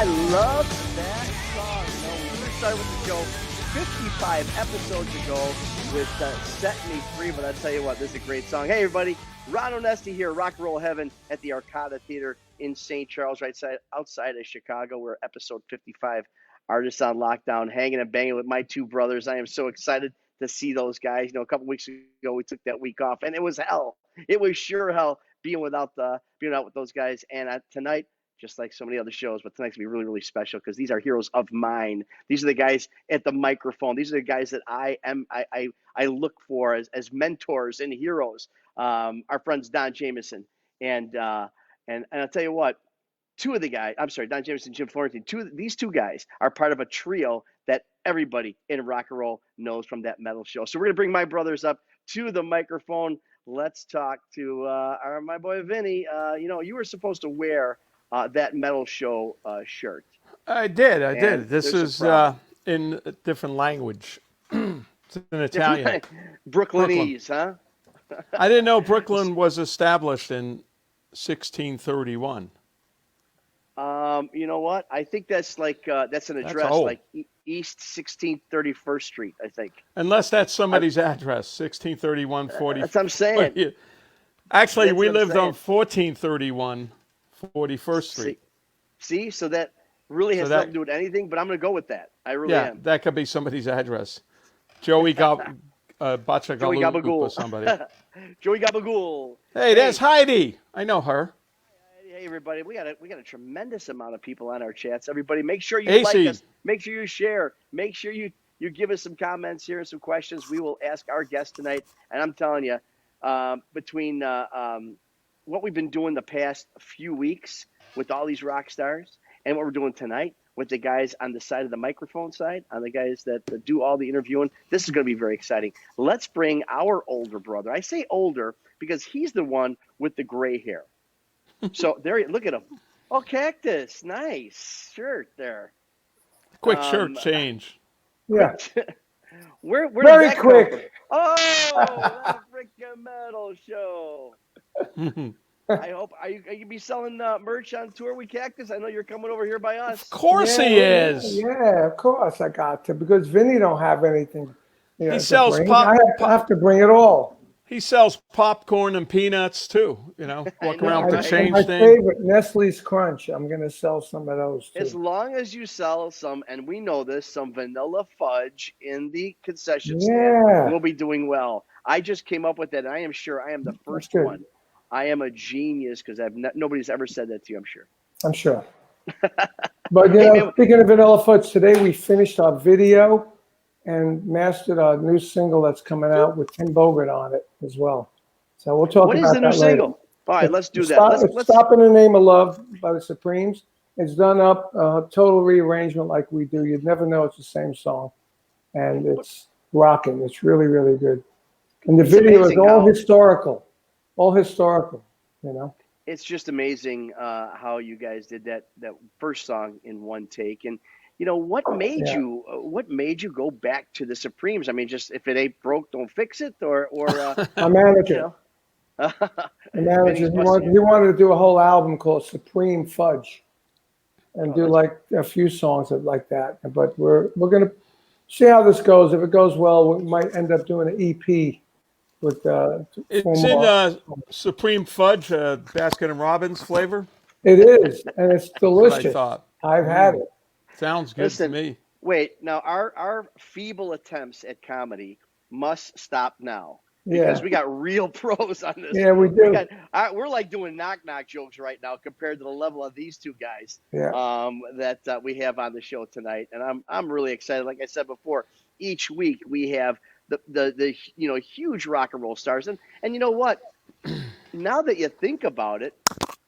I love that song. You know, we started with the show 55 episodes ago with Set Me Free, but I'll tell you what, this is a great song. Hey, everybody. Ron Onesti here, Rock and Roll Heaven at the Arcada Theater in St. Charles, outside of Chicago. We're episode 55, Artists on Lockdown, hanging and banging with my two brothers. I am so excited to see those guys. You know, a couple weeks ago, we took that week off, and it was hell. It was sure hell being out with those guys. And tonight, just like so many other shows, but tonight's going to be really, really special because these are heroes of mine. These are the guys at the microphone. These are the guys that I look for as mentors and heroes. Our friends Don Jamieson and I'll tell you what, Don Jamieson, Jim Florentine, these two guys are part of a trio that everybody in rock and roll knows from that metal show. So we're going to bring my brothers up to the microphone. Let's talk to my boy Vinny. You were supposed to wear that metal show shirt. I did. This is in a different language. It's in Italian. Brooklynese, huh? I didn't know Brooklyn was established in 1631. You know what? I think that's that's an address, like East 1631st Street, I think. Unless that's somebody's address, 1631 40. That's what I'm saying. Actually, we lived on 1431 41st Street. See? So that really has nothing to do with anything, but I'm going to go with that. I really am. Yeah, that could be somebody's address. Joey Bachagalup or somebody. Joey Gabagool. Hey, there's Heidi. I know her. Hey, everybody. We got a tremendous amount of people on our chats. Everybody, make sure you like us. Make sure you share. Make sure you give us some comments here and some questions. We will ask our guests tonight. And I'm telling you, between what we've been doing the past few weeks with all these rock stars and what we're doing tonight with the guys on the side of the microphone side, on the guys that do all the interviewing, this is going to be very exciting. Let's bring our older brother. I say older because he's the one with the gray hair. So there, look at him. Oh, Cactus. Nice shirt there. Quick shirt change. Yeah. Where Very quick. Oh, the freaking metal show. I hope are you be selling merch on tour with Cactus? I know you're coming over here by us. Of course he is. Yeah, of course I got to, because Vinny don't have anything. He sells I have to bring it all. He sells popcorn and peanuts too. Walk around with the change my thing. favorite, Nestle's Crunch. I'm going to sell some of those too. As long as you sell some, and we know this, some vanilla fudge in the concession stand, we'll be doing well. I just came up with that, and I am sure I am the first one. I am a genius because nobody's ever said that to you, I'm sure. But speaking of vanilla fudge, today we finished our video and mastered our new single that's coming out with Tim Bogert on it as well. So we'll talk about that later. What is the new single? All right, let's do that. Let's Stop in the Name of Love by the Supremes. It's done up, total rearrangement like we do. You'd never know it's the same song. And it's rocking. It's really, really good. And the video is all historical. All historical, It's just amazing how you guys did that first song in one take. And what made you go back to the Supremes? I mean, just if it ain't broke, don't fix it, or my manager. The manager, he wanted to do a whole album called Supreme Fudge, and do like a few songs like that. But we're gonna see how this goes. If it goes well, we might end up doing an EP with. It's in Supreme Fudge, Baskin and Robbins flavor. It is, and it's delicious. That's what I thought. I've had it. Sounds good to me. Wait, now our feeble attempts at comedy must stop now. Because we got real pros on this. Yeah, we do. We're like doing knock-knock jokes right now compared to the level of these two guys that we have on the show tonight. And I'm really excited. Like I said before, each week we have the huge rock and roll stars. And you know what? Now that you think about it,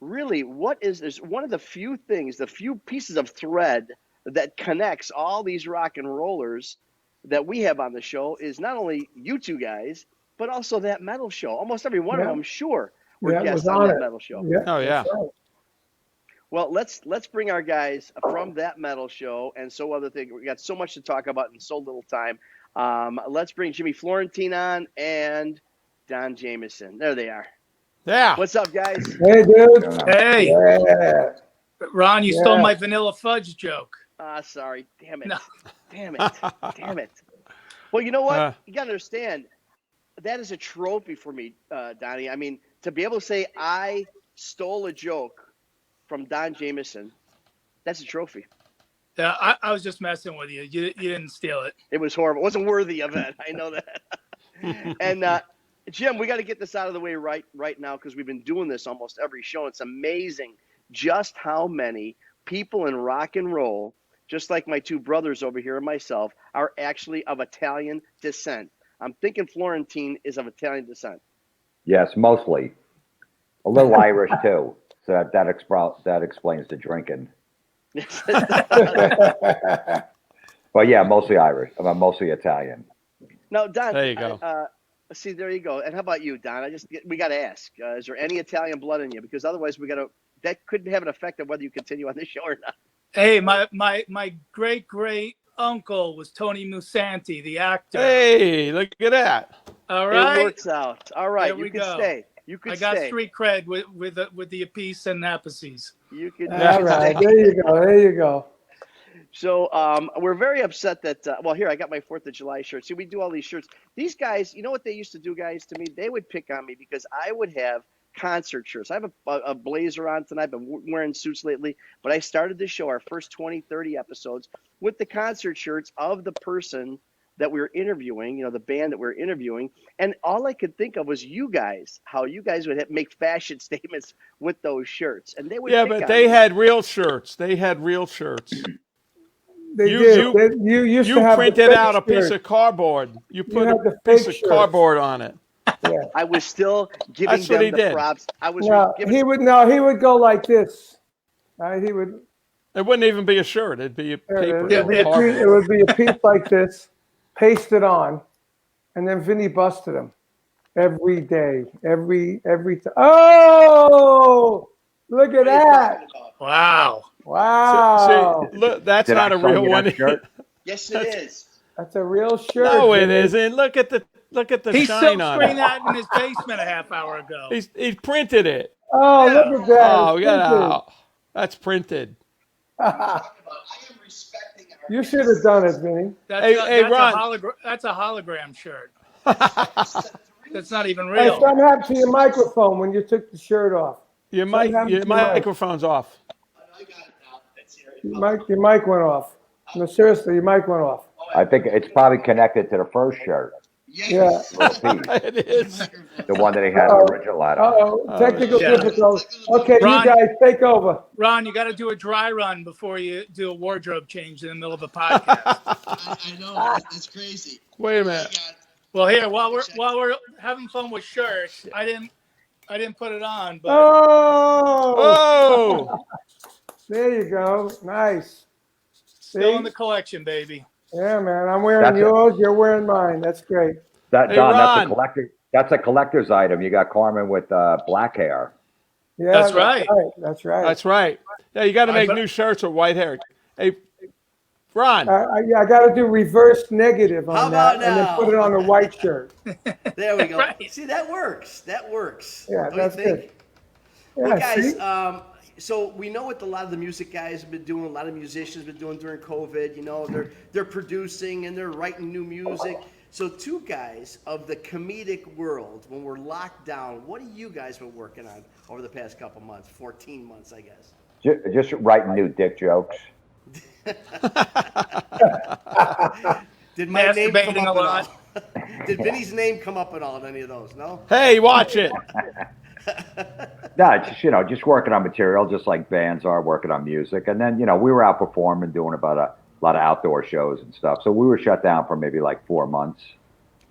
really, there's one of the few things, the few pieces of thread that connects all these rock and rollers that we have on the show is not only you two guys, but also that metal show. Almost every one of them, I'm sure, were guests on that metal show. Yeah. Oh, yeah. Right. Well, let's bring our guys from that metal show and other things. We got so much to talk about in so little time. Let's bring Jimmy Florentine on and Don Jamieson. There they are. Yeah. What's up, guys? Hey, dude. Hey. Yeah. Ron, you stole my vanilla fudge joke. Sorry. Damn it. No. Damn it. Damn it. Well, you know what? You got to understand, that is a trophy for me, Donnie. I mean, to be able to say I stole a joke from Don Jamieson, that's a trophy. Yeah, I was just messing with you. You didn't steal it. It was horrible. It wasn't worthy of it. I know that. And Jim, we got to get this out of the way right now because we've been doing this almost every show. It's amazing just how many people in rock and roll, just like my two brothers over here and myself, are actually of Italian descent. I'm thinking Florentine is of Italian descent. Yes, mostly. A little Irish too. So that explains the drinking. But yeah, mostly Irish. I'm mostly Italian. No, Don. There you go. See, there you go. And how about you, Don? We got to ask: is there any Italian blood in you? Because otherwise, that could have an effect on whether you continue on the show or not. Hey, my great uncle was Tony Musanti, the actor. Hey, look at that. All right, it works out. All right, you can stay. You could. I got street cred with the Appice and Napaces. You could. All right, there you go. There you go. So we're very upset that, here, I got my 4th of July shirt. See, we do all these shirts. These guys, you know what they used to do, guys, to me? They would pick on me because I would have concert shirts. I have a blazer on tonight. I've been wearing suits lately. But I started the show, our first 20, 30 episodes, with the concert shirts of the person that we were interviewing, the band that we were interviewing. And all I could think of was you guys, how you guys would make fashion statements with those shirts. And they would they had real shirts. They had real shirts. They did. You used to have printed out a piece of cardboard. You put a piece of cardboard on it. Yeah. I was still giving them the props. He would go like this. He would. It wouldn't even be a shirt. It'd be a paper. It would be a piece like this, pasted on, and then Vinny busted him every day, every time. Oh, look at that! Wow. Wow. See, look, that's not a real one. Yes, it is. That's a real shirt. No, it isn't. Look at the he shine on it. He that in his basement a half hour ago. He printed it. Oh, look at that. Oh, yeah. That's printed. You should have done it, Vinny. Ron. That's a hologram shirt. That's not even real. Hey, something happened to your microphone when you took the shirt off. Your microphone's off. I got it now. That's here. Your mic went off. No, seriously, your mic went off. I think it's probably connected to the first shirt. Yeah. It is. The one that he had the original at. Technical difficulties. Okay, Ron, you guys take over. Ron, you got to do a dry run before you do a wardrobe change in the middle of a podcast. I know. That's crazy. Wait a minute. Well, here, while we're having fun with shirts, I didn't put it on, but there you go. Nice. Still in the collection, baby. Yeah, man. I'm wearing yours. You're wearing mine. That's great. Don, that's a collector. That's a collector's item. You got Carmen with black hair. Yeah, that's right. That's right. That's right. Yeah, you got to make new shirts with white hair. Hey, Ron. I got to do reverse negative on that, now? and then put it on a white shirt. There we go. Right. See, that works. Yeah, that's good. Yeah, well, guys, so we know what a lot of the music guys have been doing, a lot of musicians have been doing during COVID. They're producing and they're writing new music. So two guys of the comedic world, when we're locked down, what have you guys been working on over the past couple months, 14 months, I guess? Just writing new dick jokes. Did my name come up at all? Did Vinny's name come up at all in any of those? No? Hey, watch it. No, just working on material, just like bands are working on music. And then, we were out performing, doing about a lot of outdoor shows and stuff. So we were shut down for maybe like 4 months.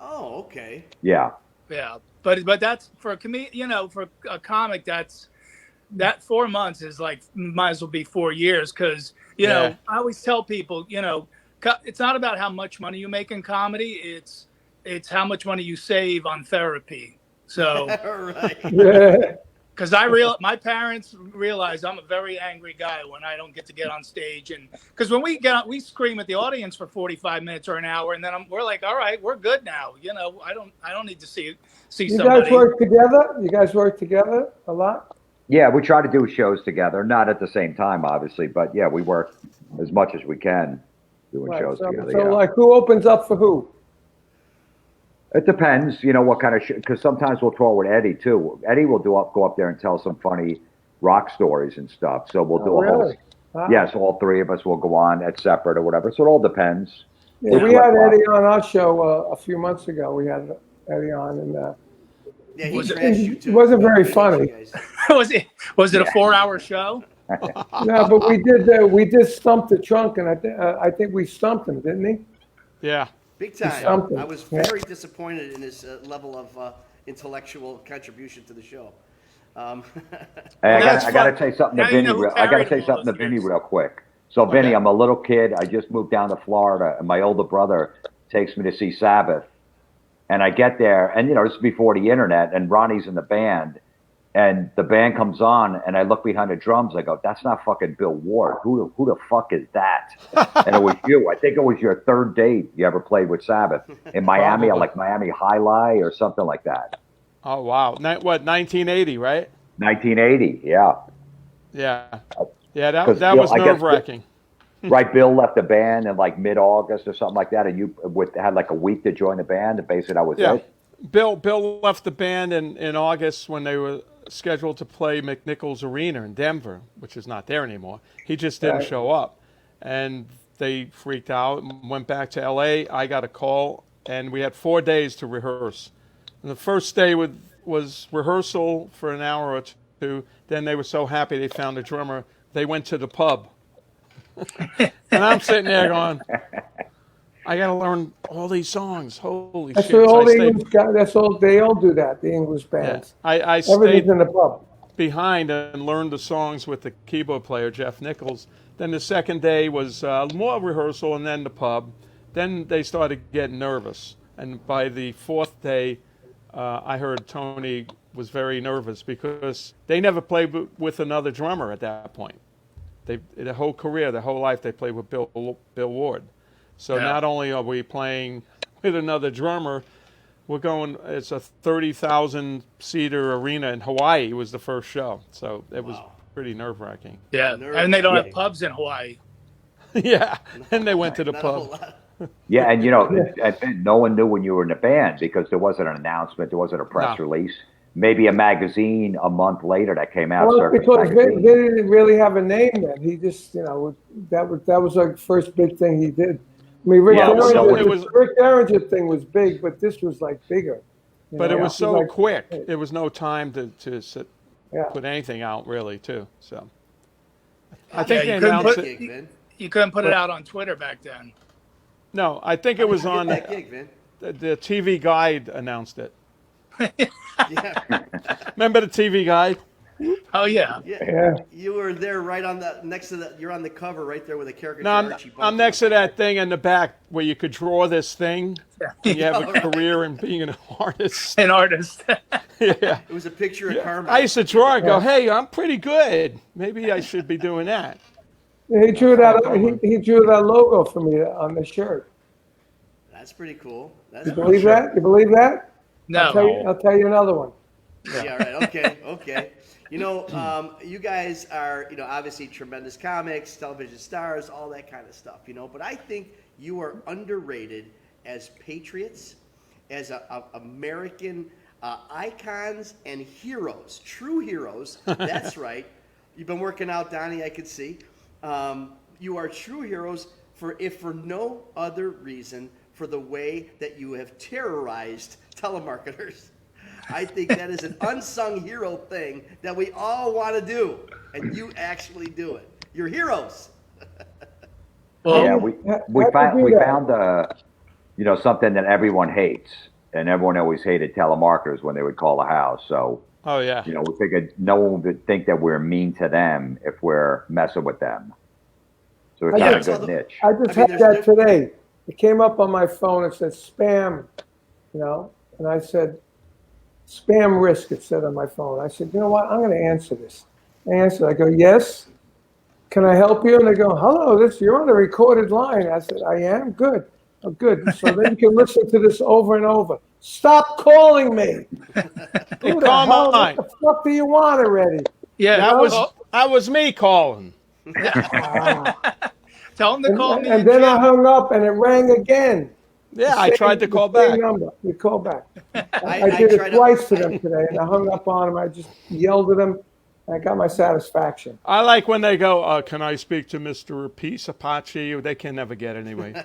Oh, okay. Yeah. Yeah, but that's for a for a comic, that 4 months is like might as well be 4 years because I always tell people it's not about how much money you make in comedy, it's how much money you save on therapy. So, right. Because my parents realize I'm a very angry guy when I don't get to get on stage, and because when we get on, we scream at the audience for 45 minutes or an hour, and then we're like, all right, we're good now. I don't need to see you somebody. You guys work together a lot? Yeah, we try to do shows together, not at the same time, obviously, but yeah, we work as much as we can doing shows together. So, like, who opens up for who? It depends, what kind of show, because sometimes we'll tour with Eddie too. Eddie will go up there and tell some funny rock stories and stuff. So we'll do a whole. Wow. Yeah, so all three of us will go on at separate or whatever. So it all depends. Yeah, we had Eddie on our show a few months ago. We had Eddie on, and yeah, it wasn't very funny. Was it a 4-hour show? No, but we did stump the trunk, and I think we stumped him, didn't he? Yeah, big time. I was very disappointed in his level of intellectual contribution to the show. Hey, I got to say something to Vinny. I got to say something to Vinny real quick. So, Vinny, I'm a little kid. I just moved down to Florida, and my older brother takes me to see Sabbath. And I get there, and this is before the internet, and Ronnie's in the band, and the band comes on, and I look behind the drums. I go, "That's not fucking Bill Ward. Who the fuck is that?" And it was you. I think it was your third date you ever played with Sabbath in Miami, or like Miami High Lie or something like that. Oh wow! What 1980, right? 1980, yeah. Yeah. That was nerve-wracking. Right, Bill left the band in like mid-August or something like that, and you had like a week to join the band, and basically that was it. Bill left the band in August when they were scheduled to play McNichols Arena in Denver, which is not there anymore. He just didn't show up, and they freaked out and went back to L.A. I got a call, and we had 4 days to rehearse. And the first day was rehearsal for an hour or two. Then they were so happy they found a drummer. They went to the pub. And I'm sitting there going, I got to learn all these songs. Holy shit. That's all they all do that, the English bands. Yeah. I stayed in the pub behind and learned the songs with the keyboard player, Jeff Nichols. Then the second day was more rehearsal and then the pub. Then they started getting nervous. And by the fourth day, I heard Tony was very nervous because they never played with another drummer at that point. The whole career, their whole life, they played with Bill Ward. So not only are we playing with another drummer, we're going. It's a 30,000 seater arena in Hawaii. It was the first show, so it was pretty nerve-wracking. Yeah, and they don't have pubs in Hawaii. Yeah, and they went to the pub. Yeah, and no one knew when you were in the band because there wasn't an announcement, there wasn't a press release. Maybe a magazine a month later that came out. Well, because they didn't really have a name then. He just, that was like the first big thing he did. I mean, Rick Derringer thing was big, but this was like bigger. But it was so quick. There was no time to put anything out really, too. So I think they announced it. You couldn't put it out on Twitter back then. No, I think it was on the TV Guide announced it. Remember the TV Guide? Oh yeah. You were there right on next to the. You're on the cover right there with a caricature. No, I'm next to that thing in the back where you could draw this thing. And you have a career in being an artist. An artist. Yeah. It was a picture of Carmen. I used to draw and go, "Hey, I'm pretty good. Maybe I should be doing that." He drew that. He drew that logo for me on the shirt. That's pretty cool. You believe that? You believe that? No. I'll tell you another one. Yeah. Right. Okay. You guys are, obviously tremendous comics, television stars, all that kind of stuff, But I think you are underrated as patriots, as American icons and heroes, true heroes. That's right. You've been working out, Donnie, I could see. You are true heroes if for no other reason for the way that you have terrorized telemarketers. I think that is an unsung hero thing that we all want to do, and you actually do it. You're heroes. Well, we found something that everyone hates, and everyone always hated telemarketers when they would call a house. So, we figured no one would think that we're mean to them if we're messing with them. So we found a good niche. I just had that today. It came up on my phone. It said spam, and I said, spam risk, it said on my phone. I said, you know what? I'm going to answer this. I answered. I go, yes. Can I help you? And they go, hello, you're on a recorded line. I said, I am? Good. Oh, good. So then you can listen to this over and over. Stop calling me. Who the hell? What the fuck do you want already? Yeah, that was me calling. Tell him to call me. And then I hung up, and it rang again. Yeah, I tried to call back. Number. You call back. I did it twice to them today, and I hung up on them. I just yelled at them. I got my satisfaction. I like when they go, can I speak to Mr. Peace Apache? They can never get it anyway.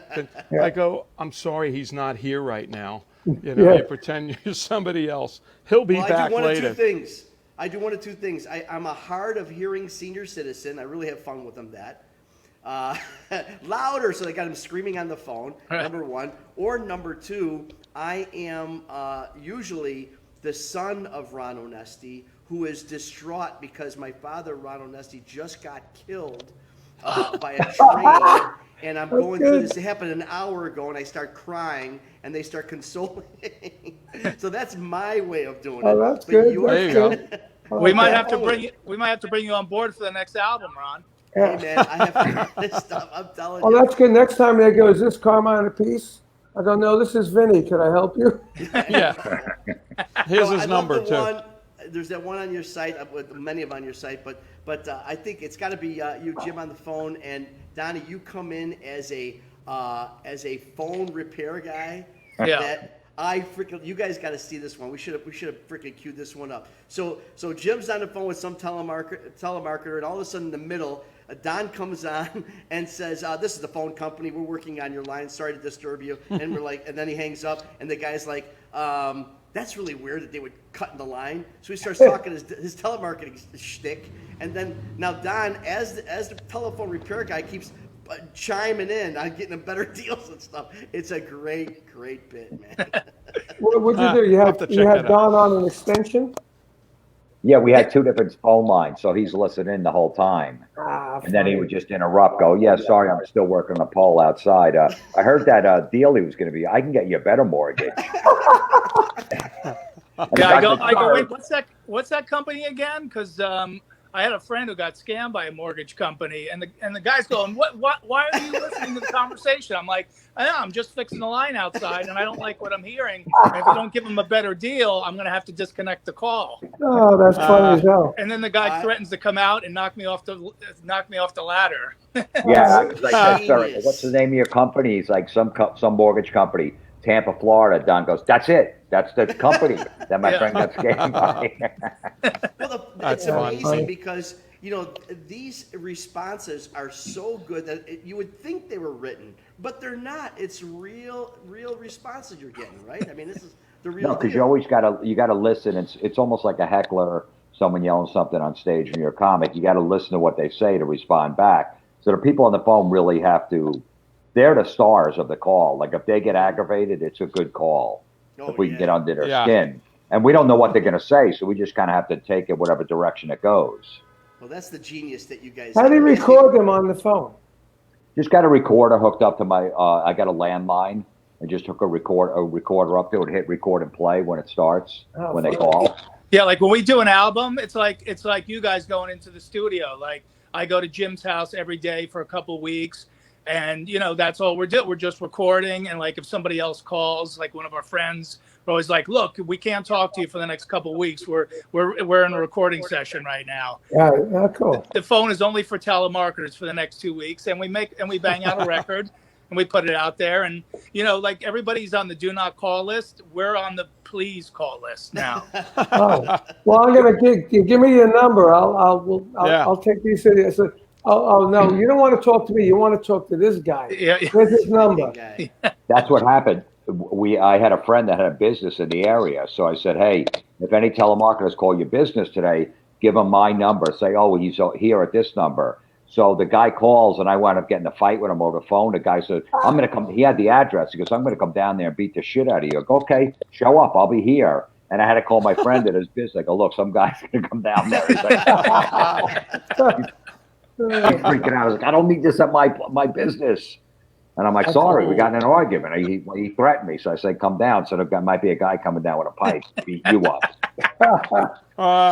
Yeah. I go, I'm sorry, he's not here right now. You know, you pretend you're somebody else. He'll be back later. I do one of two things. I'm a hard of hearing senior citizen. I really have fun with them that. Louder, so they got him screaming on the phone, number one. Or number two, I am usually the son of Ron Onesti, who is distraught because my father, Ron Onesti, just got killed by a train. And I'm going through this. It happened an hour ago, and I start crying, and they start consoling. So that's my way of doing it. Oh, that's good. There you go. We might have to bring you. We might have to bring you on board for the next album, Ron. Hey man, I have to learn this stuff. I'm telling you. Oh, that's good. Next time they go, is this Carmine Apiece? I go, no, this is Vinny. Can I help you? Yeah. Here's his number too. There's that one on your site, with many of them on your site, but I think it's got to be you, Jim, on the phone, and Donnie, you come in as a phone repair guy. Yeah. That you guys got to see this one. We should have freaking queued this one up. So Jim's on the phone with some telemarketer, and all of a sudden in the middle, Don comes on and says, "This is the phone company. We're working on your line. Sorry to disturb you." And we're like, and then he hangs up, and the guy's like, "That's really weird that they would cut in the line." So he starts talking his telemarketing shtick, and then now Don, as the telephone repair guy, keeps chiming in on getting them better deals and stuff. It's a great bit, man. What'd you do? You had Don on an extension? Yeah, we had two different phone lines, so he's listening the whole time. And then he would just interrupt, go, "Yeah, sorry, I'm still working on a pole outside. I heard that deal he was going to be, I can get you a better mortgage." Yeah, I go, wait, what's that company again? Because I had a friend who got scammed by a mortgage company, and the guy's going, why are you listening to the conversation? I'm like, I'm just fixing the line outside, and I don't like what I'm hearing. And if you don't give him a better deal, I'm going to have to disconnect the call. Oh, that's funny as hell. And then the guy threatens to come out and knock me off the ladder. Yeah, I was like, "Sorry, what's the name of your company?" He's like, some mortgage company, Tampa, Florida. Don goes, "That's it. That's the company that my friend got scammed by." Well, it's amazing because, these responses are so good that you would think they were written, but they're not. It's real responses you're getting, right? I mean, this is the real. No, because you always gotta listen. It's almost like a heckler, someone yelling something on stage when you're a comic. You got to listen to what they say to respond back. So the people on the phone really have to. They're the stars of the call. Like if they get aggravated, it's a good call. If we can get under their skin. And we don't know what they're going to say, so we just kind of have to take it whatever direction it goes. Well, that's the genius that you guys. How do you record them on the phone? Just got a recorder hooked up to my. I got a landline. I just hook a recorder up to it, hit record and play when it starts when they call. Yeah, like when we do an album, it's like you guys going into the studio. Like I go to Jim's house every day for a couple weeks. And, that's all we're doing. We're just recording. And like, if somebody else calls, like one of our friends, we're always like, "Look, we can't talk to you for the next couple of weeks. We're in a recording session right now." Yeah, cool. The phone is only for telemarketers for the next 2 weeks. And we bang out a record and we put it out there. And, like everybody's on the do not call list. We're on the please call list now. Oh, well, I'm going to give me your number. I'll take these cities. Oh, no, you don't want to talk to me. You want to talk to this guy. Yeah. Where's his number? That's what happened. I had a friend that had a business in the area. So I said, "Hey, if any telemarketers call your business today, give them my number. Say, oh, he's here at this number." So the guy calls, and I wound up getting a fight with him over the phone. The guy said, "I'm going to come." He had the address. He goes, "I'm going to come down there and beat the shit out of you." I go, "Okay, show up. I'll be here." And I had to call my friend at his business. I go, "Look, some guy's going to come down there." He's like, he's freaking out. I was like, "I don't need this at my business." And I'm like, "Sorry, we got in an argument." He threatened me. So I said, "Come down." So there might be a guy coming down with a pipe to beat you up.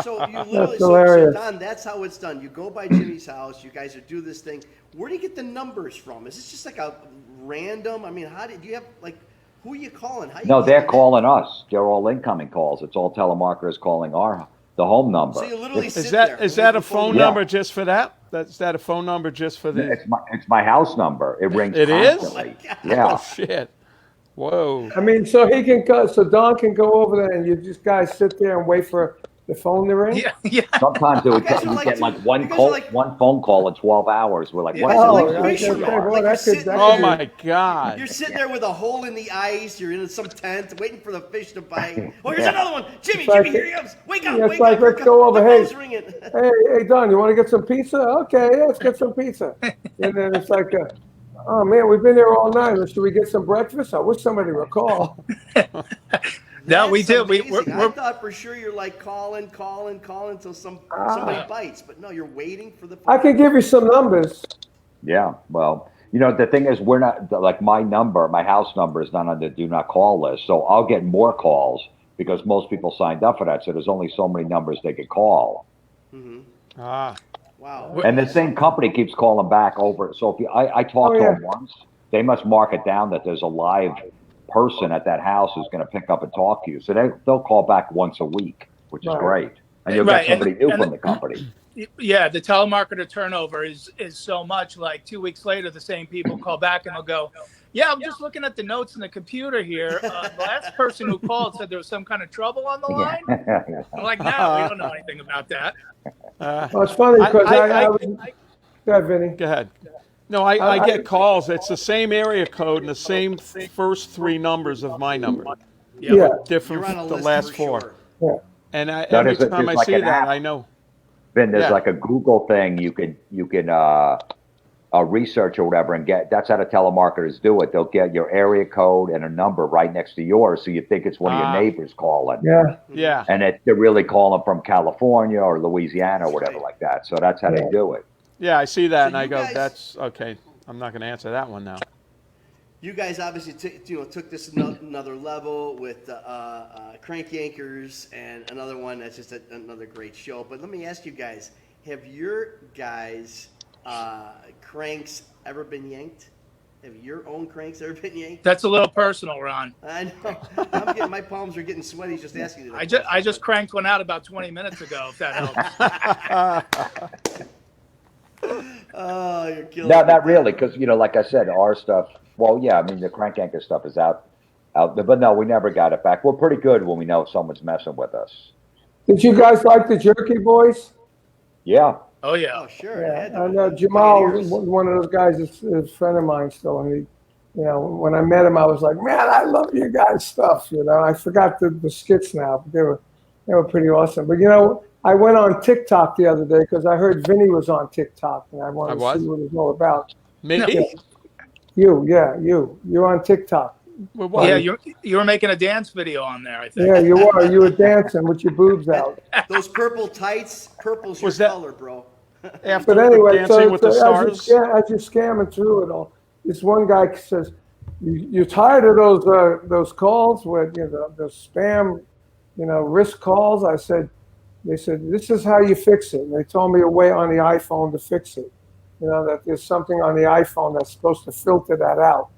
So you literally, so Don, that's how it's done. You go by Jimmy's house. You guys do this thing. Where do you get the numbers from? Is this just like a random? I mean, do you have like, who are you calling? No, they're calling us. They're all incoming calls. It's all telemarketers calling the home number. So you literally Is that a phone number just for that? Is that a phone number just for the? It's my house number. It rings. It constantly. is? Yeah. Oh shit! Whoa. I mean, so he can go. So Don can go over there, and you just guys sit there and wait for the phone to ring. Yeah. Sometimes it would get like one phone call in 12 hours. We're like, what? Oh my God! You're sitting there with a hole in the ice. You're in some tent waiting for the fish to bite. Oh, here's another one. Jimmy, here he comes. Wake up! Wake up! Let's go over. Hey, ringing. hey, Don, you want to get some pizza? Okay, yeah, let's get some pizza. And then it's like, oh man, we've been there all night. Should we get some breakfast? I wish somebody would call. No, we do. I thought for sure you're like calling until somebody bites, but no, you're waiting for the. I can give you some numbers. Yeah, well, the thing is, we're not like my house number is not on the do not call list, so I'll get more calls because most people signed up for that. So there's only so many numbers they could call. Mm-hmm. Wow. And the same company keeps calling back over. So if I talked to them once, they must mark it down that there's a live person at that house who's going to pick up and talk to you. So they'll call back once a week, which is great. And you'll get somebody new from the company. Yeah, the telemarketer turnover is so much. Like 2 weeks later, the same people call back and they'll go, yeah, I'm just looking at the notes in the computer here. The last person who called said there was some kind of trouble on the line. I'm like, no, we don't know anything about that. Well, it's funny because I was. Go ahead, Vinny. Go ahead. No, I get calls. It's the same area code and the same first three numbers of my number. Yeah. Different from the last four. Sure. Yeah. And every time I see that, I know. Then there's like a Google thing you can research or whatever and get. That's how the telemarketers do it. They'll get your area code and a number right next to yours, so you think it's one of your neighbors calling. Yeah. Yeah. And they're really calling from California or Louisiana or whatever like that. So that's how they do it. Yeah, I see that, So and I go, guys, "That's okay." I'm not going to answer that one now. You guys obviously took this another level with Crank Yankers and another one that's just another great show. But let me ask you guys: have your guys' cranks ever been yanked? Have your own cranks ever been yanked? That's a little personal, Ron. I know. My palms are getting sweaty just asking you that. I just cranked one out about 20 minutes ago. If that helps. Oh, you're killing No, me. not really, because like I said, our stuff. Well, yeah, I mean the crank anchor stuff is out there, but no, we never got it back. We're pretty good when we know someone's messing with us. Did you guys like the Jerky Boys? Yeah. Oh yeah. Oh sure. Yeah. I know Jamal, one of those guys, is a friend of mine still, and he, when I met him, I was like, man, I love you guys' stuff. I forgot the skits now, but they were pretty awesome. But I went on TikTok the other day because I heard Vinny was on TikTok, and I wanted to see what it was all about. Me? Yeah. You're on TikTok. Yeah, you were making a dance video on there, I think. Yeah, you were. You were dancing with your boobs out. Those purple tights, purple's your color, bro. After But anyway, Dancing with the Stars? as you're scamming through it all, this one guy says, "You're tired of those calls with the spam, risk calls?" I said. They said, this is how you fix it. And they told me a way on the iPhone to fix it. That there's something on the iPhone that's supposed to filter that out.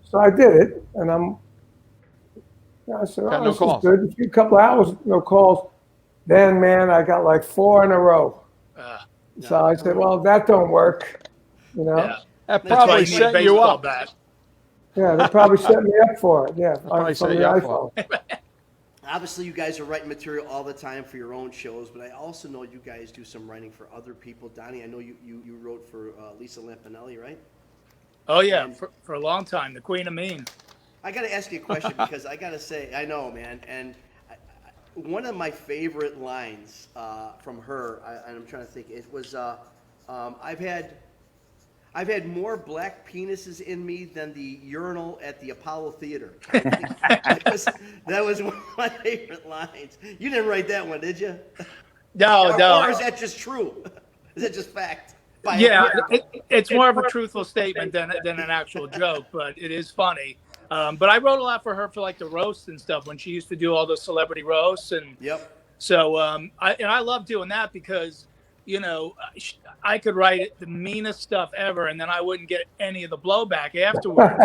So I did it, and I said, Got no this calls. is good. A couple of hours, no calls. Then, man, I got like 4 in a row. So I said, well, that don't work. Yeah. That probably set you up. Yeah, they probably set me up for it. Yeah, probably from set the you up iPhone. for it. Obviously, you guys are writing material all the time for your own shows, but I also know you guys do some writing for other people. Donnie, I know you wrote for Lisa Lampanelli, right? Oh, yeah, for a long time, the Queen of Mean. I got to ask you a question because I got to say, I know, man, and one of my favorite lines from her, and I'm trying to think, it was, I've had more black penises in me than the urinal at the Apollo Theater. that was one of my favorite lines. You didn't write that one, did you? No. Or is that just true? Is that just fact? It's more of a truthful statement than an actual joke, but it is funny. But I wrote a lot for her for like the roasts and stuff when she used to do all those celebrity roasts, and yep. So I love doing that because I could write the meanest stuff ever, and then I wouldn't get any of the blowback afterwards.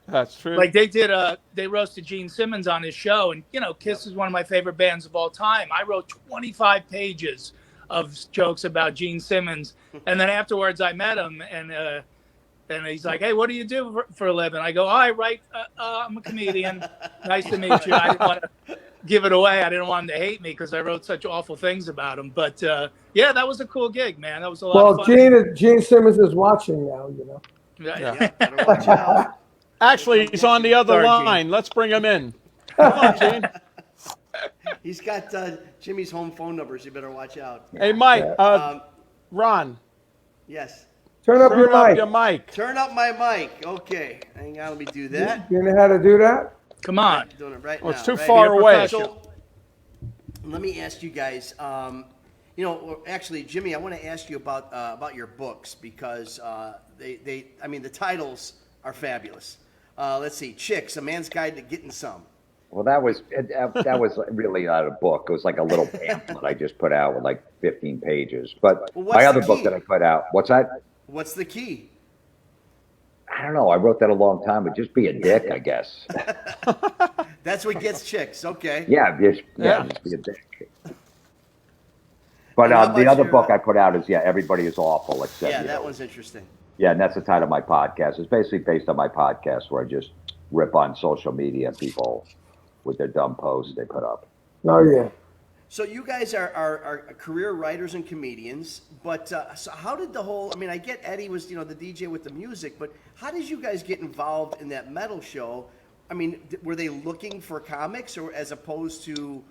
That's true. Like they roasted Gene Simmons on his show, and Kiss is one of my favorite bands of all time. I wrote 25 pages of jokes about Gene Simmons, and then afterwards I met him, and he's like, "Hey, what do you do for a living?" I go, "Oh, I write. I'm a comedian. Nice to meet you." I didn't want to give it away. I didn't want him to hate me because I wrote such awful things about him. But yeah, that was a cool gig, man. That was a lot of fun. Gene Simmons is watching now, Yeah. Watch out. Actually, he's on the other line. Gene. Let's bring him in. Come on, Gene. He's got Jimmy's home phone numbers. You better watch out. Hey, Mike. Ron. Yes. Turn up your mic. Turn up my mic. Okay. Hang on. Let me do that. You know how to do that? Come on. I'm doing it right now. It's too far away. So, let me ask you guys. Actually, Jimmy, I want to ask you about your books because the titles are fabulous. Let's see, Chicks: A Man's Guide to Getting Some. Well, that was really not a book. It was like a little pamphlet I just put out with like 15 pages. But my other book that I put out, what's that? What's the key? I don't know. I wrote that a long time ago. Just be a dick, I guess. That's what gets chicks. Okay. Yeah, just be a dick. But the other book I put out is Everybody is Awful Except You. Yeah, that one's interesting. Yeah, and that's the title of my podcast. It's basically based on my podcast where I just rip on social media people with their dumb posts they put up. Oh, yeah. So you guys are career writers and comedians, but so how did the whole? I mean, I get Eddie was the DJ with the music, but how did you guys get involved in that metal show? I mean, were they looking for comics, or as opposed to,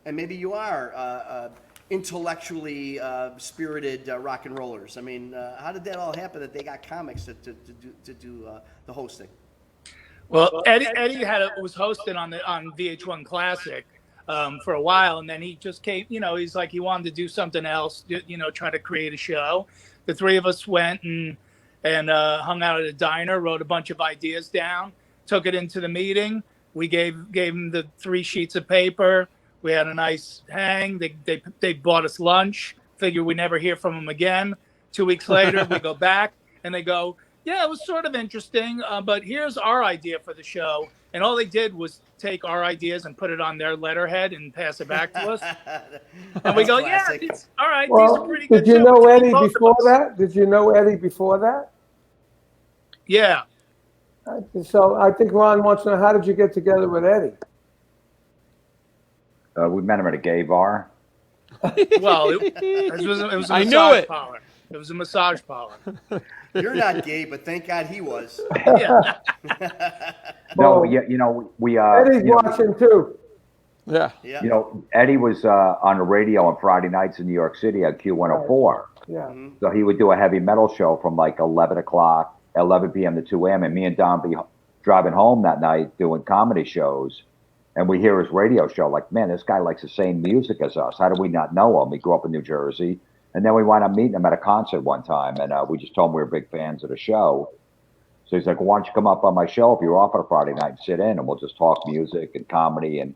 and maybe you are intellectually spirited rock and rollers? I mean, how did that all happen that they got comics to do the hosting? Well, Eddie was hosting on VH1 Classic. For a while, and then he just came, he's like, he wanted to do something else, try to create a show. The three of us went and hung out at a diner, wrote a bunch of ideas down, took it into the meeting. We gave him the 3 sheets of paper. We had a nice hang. They bought us lunch. Figure we never hear from them again. 2 weeks later, we go back and they go, yeah, it was sort of interesting, but here's our idea for the show. And all they did was take our ideas and put it on their letterhead and pass it back to us. And we go, classic. Yeah, all right, well, these are pretty good. Did you know Eddie before that? Did you know Eddie before that? Yeah. So I think Ron wants to know, how did you get together with Eddie? We met him at a gay bar. Well, it was a massage parlor. It was a massage parlor. You're not gay, but thank God he was. Yeah. No, we Eddie's watching too. Yeah. Eddie was on the radio on Friday nights in New York City at Q104. Yeah. Mm-hmm. So he would do a heavy metal show from like 11 p.m. to 2 a.m. And me and Don be driving home that night doing comedy shows. And we hear his radio show like, man, this guy likes the same music as us. How do we not know him? He grew up in New Jersey. And then we wound up meeting him at a concert one time. And we just told him we were big fans of the show. So he's like, well, why don't you come up on my show if you're off on a Friday night and sit in, and we'll just talk music and comedy and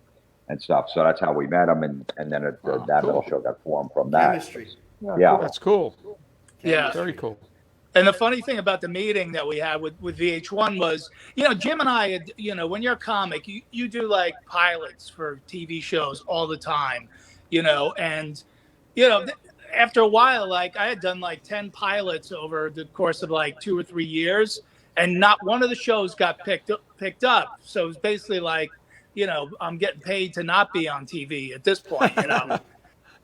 stuff. So that's how we met him. And then that little show got formed from that. Chemistry. Yeah. That's cool. Yeah. Very cool. And the funny thing about the meeting that we had with VH1 was, Jim and I had, when you're a comic, you do like pilots for TV shows all the time, and, after a while, like I had done like 10 pilots over the course of like 2 or 3 years, and not one of the shows got picked up. So it was basically like, I'm getting paid to not be on TV at this point,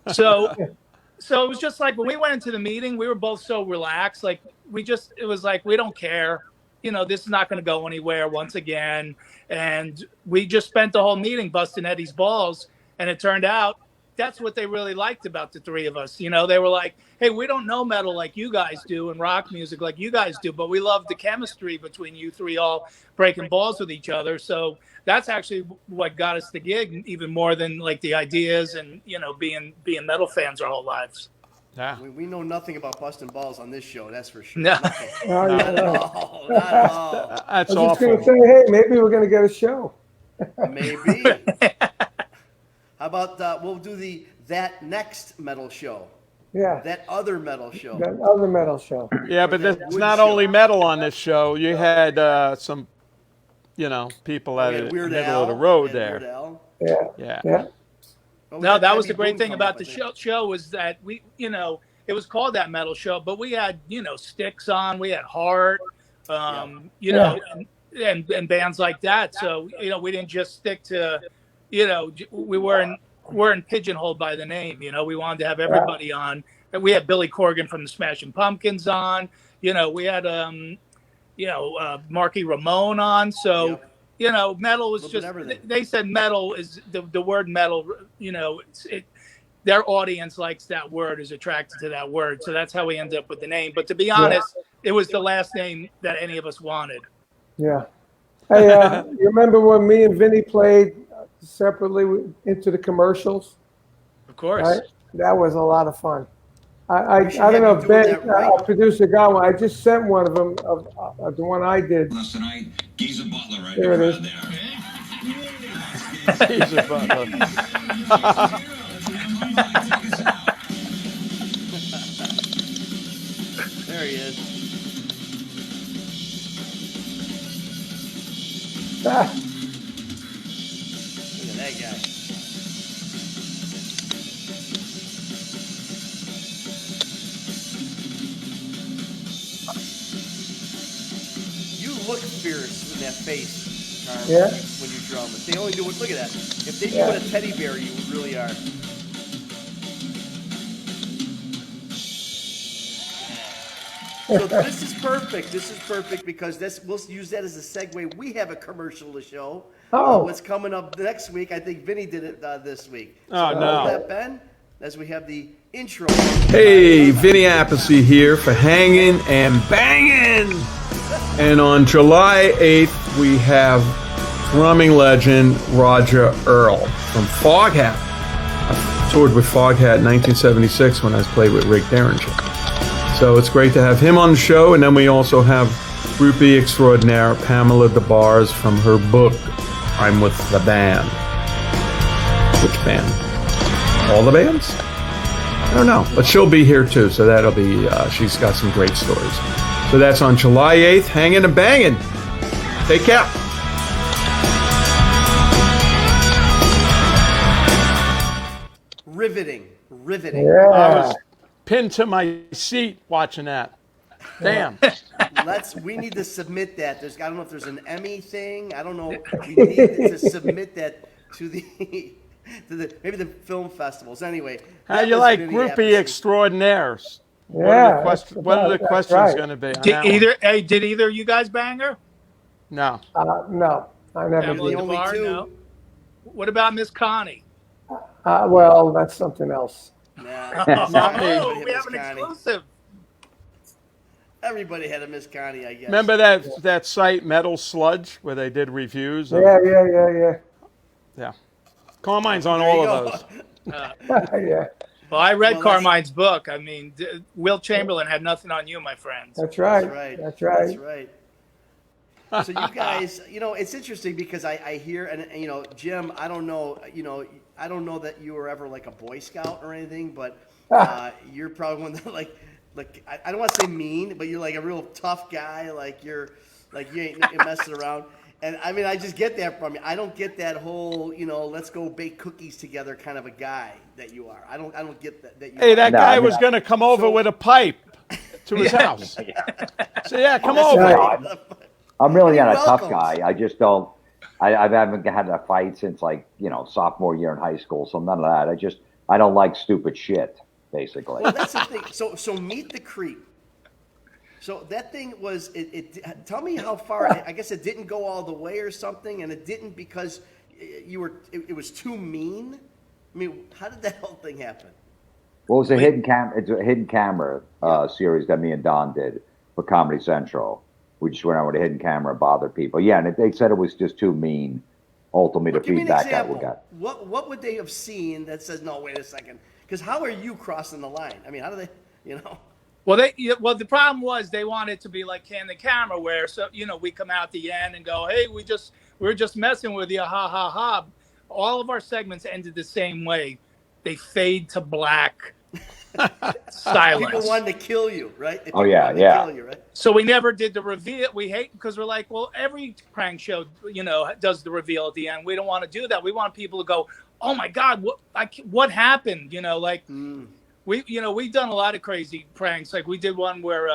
So it was just like when we went into the meeting, we were both so relaxed. Like it was like, we don't care. This is not going to go anywhere once again. And we just spent the whole meeting busting Eddie's balls. And it turned out that's what they really liked about the three of us. They were like, hey, we don't know metal like you guys do and rock music like you guys do, but we love the chemistry between you three all breaking balls with each other. So that's actually what got us the gig even more than like the ideas and, being metal fans our whole lives. Yeah. We know nothing about busting balls on this show, that's for sure. No. Not at all. Not at all. That's I was awful. just going to say, hey, maybe we're going to get a show. Maybe. How about we'll do that next metal show? Yeah. That other metal show. That other metal show. Yeah, but there's not only metal on this show. You had some, people at the middle of the road there. Yeah. No, that was the great thing about the show was that we, it was called that metal show, but we had, Styx on, we had Heart, and bands like that. So, we didn't just stick to, we weren't pigeonholed by the name. We wanted to have everybody on. And we had Billy Corgan from the Smashing Pumpkins on. We had Marky Ramone on. So metal was just. They said metal is the word metal. Their audience likes that word, is attracted to that word. So that's how we ended up with the name. But to be honest, it was the last name that any of us wanted. Yeah. Hey, you remember when me and Vinny played separately into the commercials? Of course. Right? That was a lot of fun. I don't know if Ben, our producer, got one. I just sent one of them of the one I did. Tonight, Geezer Butler right there. It is. Geezer Butler. There he is. Look at that guy. You look fierce in that face, Carl, when you drum. If they only do it, look at that. If they do it a teddy bear, you really are. So this is perfect. This is perfect because we'll use that as a segue. We have a commercial to show. What's coming up next week? I think Vinny did it this week. So no. That, Ben, as we have the intro. Hey, Vinny Appice here for Hangin' and Bangin'. And on July 8th, we have drumming legend Roger Earl from Foghat. I toured with Foghat in 1976 when I played with Rick Derringer. So it's great to have him on the show. And then we also have groupie extraordinaire Pamela DeBars from her book, I'm with the Band. Which band? All the bands? I don't know. But she'll be here too. So that'll be, she's got some great stories. So that's on July 8th, Hangin' and Bangin'. Take care. Riveting. Yeah. I was pinned to my seat watching that. Damn. We need to submit that. I don't know if there's an Emmy thing. I don't know. We need to submit that to maybe the film festivals. Anyway. How you like groupie extraordinaires? Yeah. What are the questions going to be? Did either of you guys bang her? No. No, I never Emily did. Only DeBar, two. no. What about Miss Connie? Well, that's something else. Nah. Oh, we have an exclusive. Everybody had a Miss Connie, I guess. Remember that site Metal Sludge where they did reviews? Yeah. Yeah. Carmine's on all of those. Yeah. Well, I read Carmine's book. I mean, Will Chamberlain had nothing on you, my friends. That's right. That's right. So you guys, it's interesting because I hear, and Jim, I don't know that you were ever like a Boy Scout or anything, but you're probably one that like I don't want to say mean, but you're like a real tough guy. You ain't messing around. And I mean, I just get that from you. I don't get that whole, let's go bake cookies together kind of a guy that you are. I don't get that. That guy was going to come over with a pipe to his house. So come over. I'm really not a tough guy. I just don't. I haven't had a fight since sophomore year in high school. So none of that. I don't like stupid shit. Basically. Well, that's the thing. So Meet the Creep. So that thing was tell me how far. I guess it didn't go all the way or something, and it didn't because it was too mean. I mean, how did that whole thing happen? Well, it's a hidden camera series that me and Don did for Comedy Central. We just went out with a hidden camera and bothered people. Yeah, and they said it was just too mean. Ultimately, the feedback that we got. What would they have seen that says, no, wait a second? Because how are you crossing the line? I mean, how do they, Well, the problem was they wanted to be like Can the Camera, where we come out the end and go, hey, we're just messing with you, ha ha ha. All of our segments ended the same way. They fade to black, Silence. People wanted to kill you, right? Oh, yeah, yeah. Kill you, right? So we never did the reveal. We hate because we're like, well, every prank show, does the reveal at the end. We don't want to do that. We want people to go, oh my God, what happened? We've done a lot of crazy pranks. Like we did one where,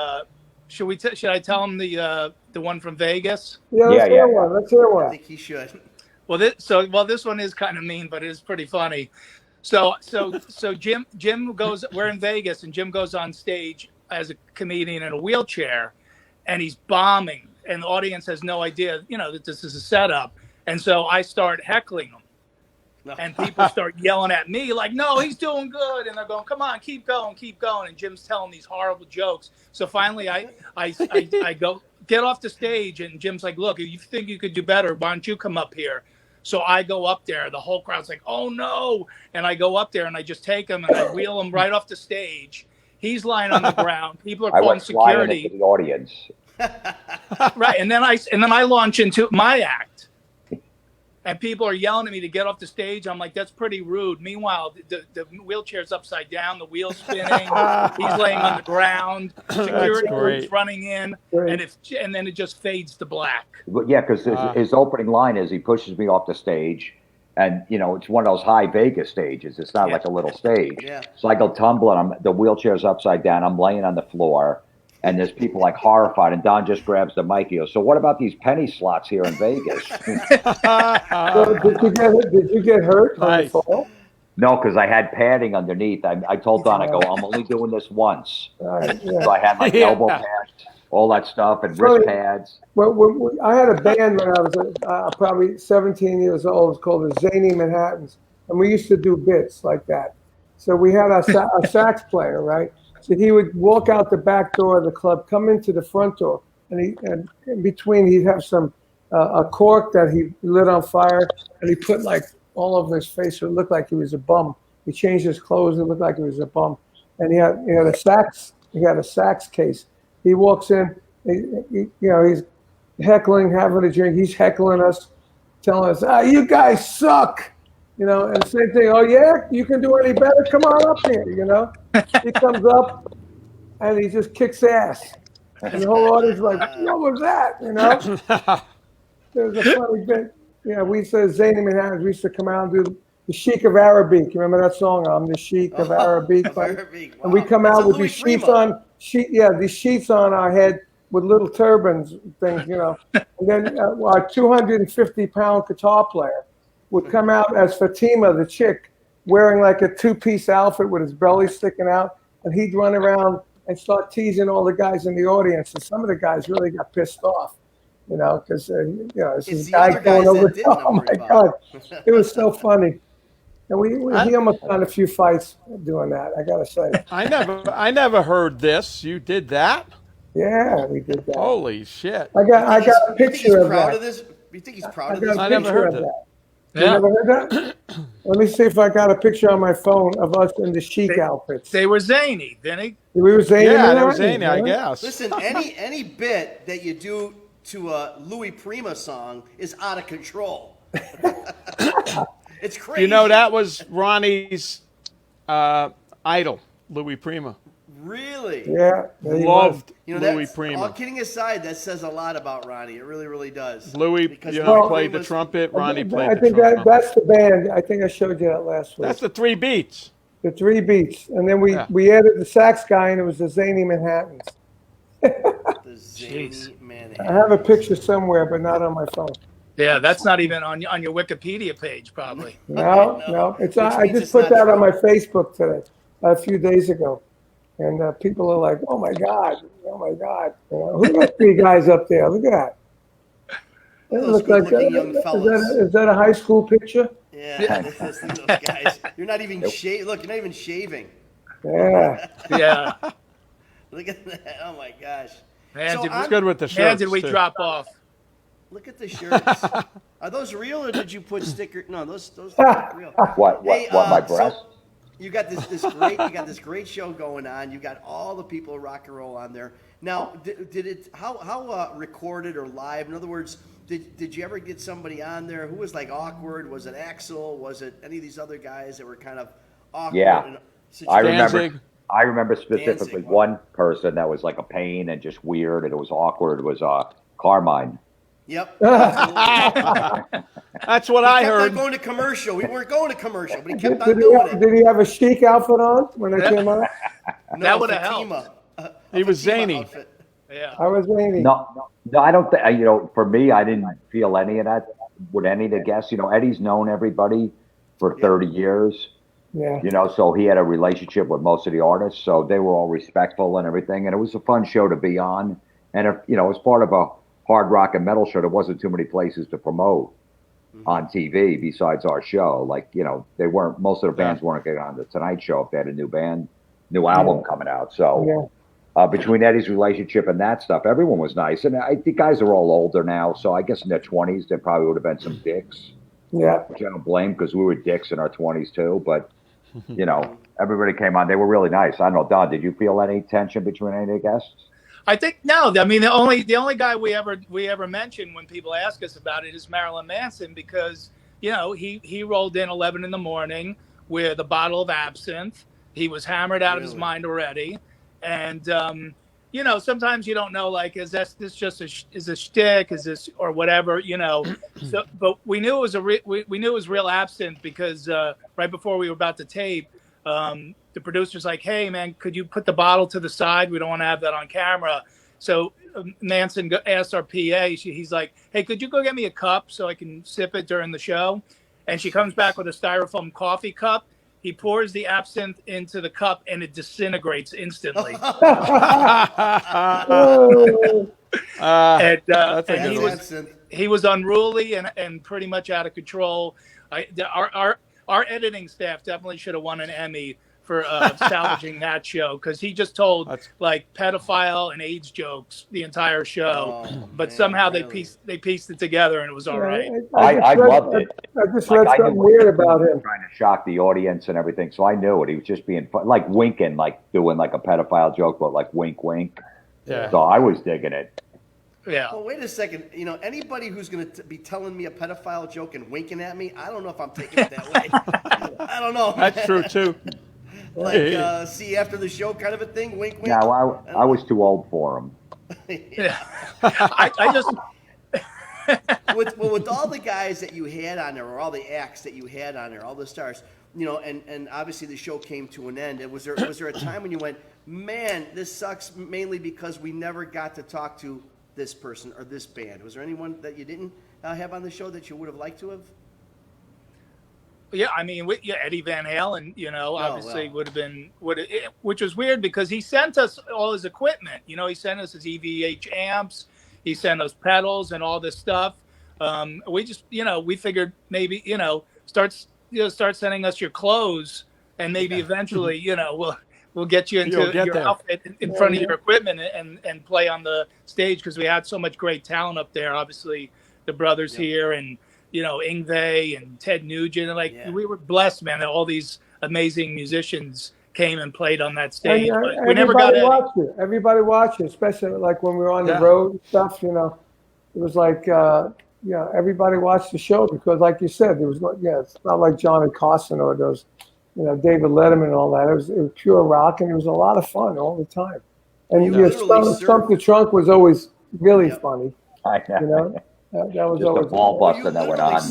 should I tell them the one from Vegas? Yeah, let's hear one. Let's hear one. I think he should. Well, this one is kind of mean, but it's pretty funny. So Jim goes. We're in Vegas, and Jim goes on stage as a comedian in a wheelchair, and he's bombing, and the audience has no idea, that this is a setup. And so I start heckling him, and people start yelling at me like, "No, he's doing good," and they're going, "Come on, keep going." And Jim's telling these horrible jokes. So finally, I go get off the stage, and Jim's like, "Look, if you think you could do better, why don't you come up here?" So I go up there. The whole crowd's like, "Oh no!" And I go up there and I just take him and I wheel him right off the stage. He's lying on the ground. People are calling security. Into the audience. Right, and then I launch into my act, and people are yelling at me to get off the stage. I'm like, that's pretty rude. Meanwhile, the wheelchair's upside down, the wheel's spinning. He's laying on the ground. Security is running in, and then it just fades to black. But yeah, because his opening line is he pushes me off the stage, and it's one of those high Vegas stages. It's not like a little stage. Yeah. So I go tumbling. The wheelchair's upside down. I'm laying on the floor. And there's people like horrified, and Don just grabs the mic. He goes, "So what about these penny slots here in Vegas?" So did you get hurt? Nice. No, because I had padding underneath. I told Don, I go, "I'm only doing this once." Right, So I had like elbow pads, all that stuff, and wrist pads. Well, I had a band when I was probably 17 years old. It was called the Zany Manhattans, and we used to do bits like that. So we had a sax player, right? So he would walk out the back door of the club, come into the front door, and in between he'd have some a cork that he lit on fire, and he put like all over his face, so it looked like he was a bum. He changed his clothes, it looked like he was a bum, and he had a sax. He had a sax case. He walks in, he's heckling, having a drink. He's heckling us, telling us, "You guys suck." And same thing. "Oh yeah, you can do any better? Come on up here." He comes up and he just kicks ass, and the whole audience is like, "What was that?" There's a funny bit. We used to Zany Manhattans. We used to come out and do the Sheik of Arabic. You remember that song? "I'm the Sheik of Arabic." Wow. And we come out with these sheets on. These sheets on our head with little turbans things. And then our 250-pound guitar player would come out as Fatima, the chick, wearing like a two-piece outfit with his belly sticking out, and he'd run around and start teasing all the guys in the audience. And some of the guys really got pissed off, because this is a guy going over. Oh my God, it was so funny. And he almost got a few fights doing that. I gotta say. I never heard this. You did that? Yeah, we did that. Holy shit! I got a picture of that. You think he's proud of this? I never heard that. You never heard that? Let me see if I got a picture on my phone of us in the chic outfits. They were zany, Vinny. We were zany. Yeah, they were zany, I guess. Listen, any bit that you do to a Louis Prima song is out of control. It's crazy. That was Ronnie's idol, Louis Prima. Really? Yeah. Loved Louis Prima. All kidding aside, that says a lot about Ronnie. It really, really does. Louis, played the trumpet. Ronnie played the trumpet. I think that's the band. I think I showed you that last week. That's the three beats. The three beats. And then we added the sax guy, and it was the Zany Manhattans. The Zany Manhattans. I have a picture somewhere, but not on my phone. Yeah, that's not even on your Wikipedia page, probably. No. I just put that on my Facebook today, a few days ago. And people are like, "Oh my God. Who are those three guys up there? Look at that." It looks like young fellas. Is that a high school picture? Yeah, those guys. You're not even Look, you're not even shaving. Yeah. Yeah. Look at that. Oh my gosh. Man, It's good with the shirts. Man, did we too. drop off? Look at the shirts. Are those real or did you put sticker? No, those are real. What? My breast? So you got this great show going on. You got all the people of rock and roll on there. Now, did it? How recorded or live? In other words, did you ever get somebody on there who was like awkward? Was it Axl? Was it any of these other guys that were kind of awkward? Yeah, I I remember specifically one person that was like a pain and just weird and it was awkward. It was Carmine. Yep. That's what I heard. Kept on going to commercial. We weren't going to commercial, but he kept on doing it. Did he have a chic outfit on when it came out? No, that would have helped. He was zany. Yeah. I was zany. No, I don't think, for me, I didn't feel any of that with any of the guests. Eddie's known everybody for 30 years. Yeah. So he had a relationship with most of the artists, so they were all respectful and everything, and it was a fun show to be on. And if as part of a hard rock and metal show, there wasn't too many places to promote on TV besides our show. Like, they weren't, most of the bands weren't getting on the Tonight Show if they had a new album coming out. So between Eddie's relationship and that stuff, everyone was nice. And I think guys are all older now, so I guess in their 20s there probably would have been some dicks. Yeah. Which I don't blame, because we were dicks in our 20s too. But everybody came on. They were really nice. I don't know, Don, did you feel any tension between any of the guests? I think no. I mean, the only guy we ever mention when people ask us about it is Marilyn Manson, because he rolled in 11 in the morning with a bottle of absinthe. He was hammered out of his mind already, and sometimes you don't know, like, is this just is a shtick, is this or whatever, So, but we knew it was we knew it was real absinthe because right before we were about to tape, the producer's like, "Hey man, could you put the bottle to the side? We don't want to have that on camera." So Manson asked our PA. He's like, "Hey, could you go get me a cup so I can sip it during the show?" And she comes back with a styrofoam coffee cup. He pours the absinthe into the cup and it disintegrates instantly. He was unruly and pretty much out of control. Our editing staff definitely should have won an Emmy for salvaging that show, because he just told like pedophile and AIDS jokes the entire show, but somehow they pieced it together and it was all right. I loved it. I just read something weird about him. Trying to shock the audience and everything, so I knew it. He was just being fun, like winking, like doing like a pedophile joke, but like wink, wink. Yeah. So I was digging it. Yeah. Well, wait a second. Anybody who's going to be telling me a pedophile joke and winking at me, I don't know if I'm taking it that way. I don't know. That's true too. Like, see after the show kind of a thing, wink, wink. No, I was too old for him. Yeah. I just. with all the guys that you had on there, or all the acts that you had on there, all the stars, and obviously the show came to an end. Was there a time when you went, man, this sucks, mainly because we never got to talk to this person or this band? Was there anyone that you didn't have on the show that you would have liked to have? Yeah, I mean, Eddie Van Halen, obviously would have been, which was weird because he sent us all his equipment. He sent us his EVH amps, he sent us pedals and all this stuff. We just, we figured maybe, start sending us your clothes, and maybe eventually, we'll get you into your outfit in front of your equipment and play on the stage, because we had so much great talent up there. Obviously, the brothers here and. Yngwie and Ted Nugent, we were blessed, man, that all these amazing musicians came and played on that stage. But we never got it. Everybody watched it, especially like when we were on the road and stuff. It was like everybody watched the show because, like you said, there was it's not like Johnny Carson or those, David Letterman and all that. It was pure rock, and it was a lot of fun all the time. And Stump the Trunk was always really funny. I know. That was just always a ball buster that went on.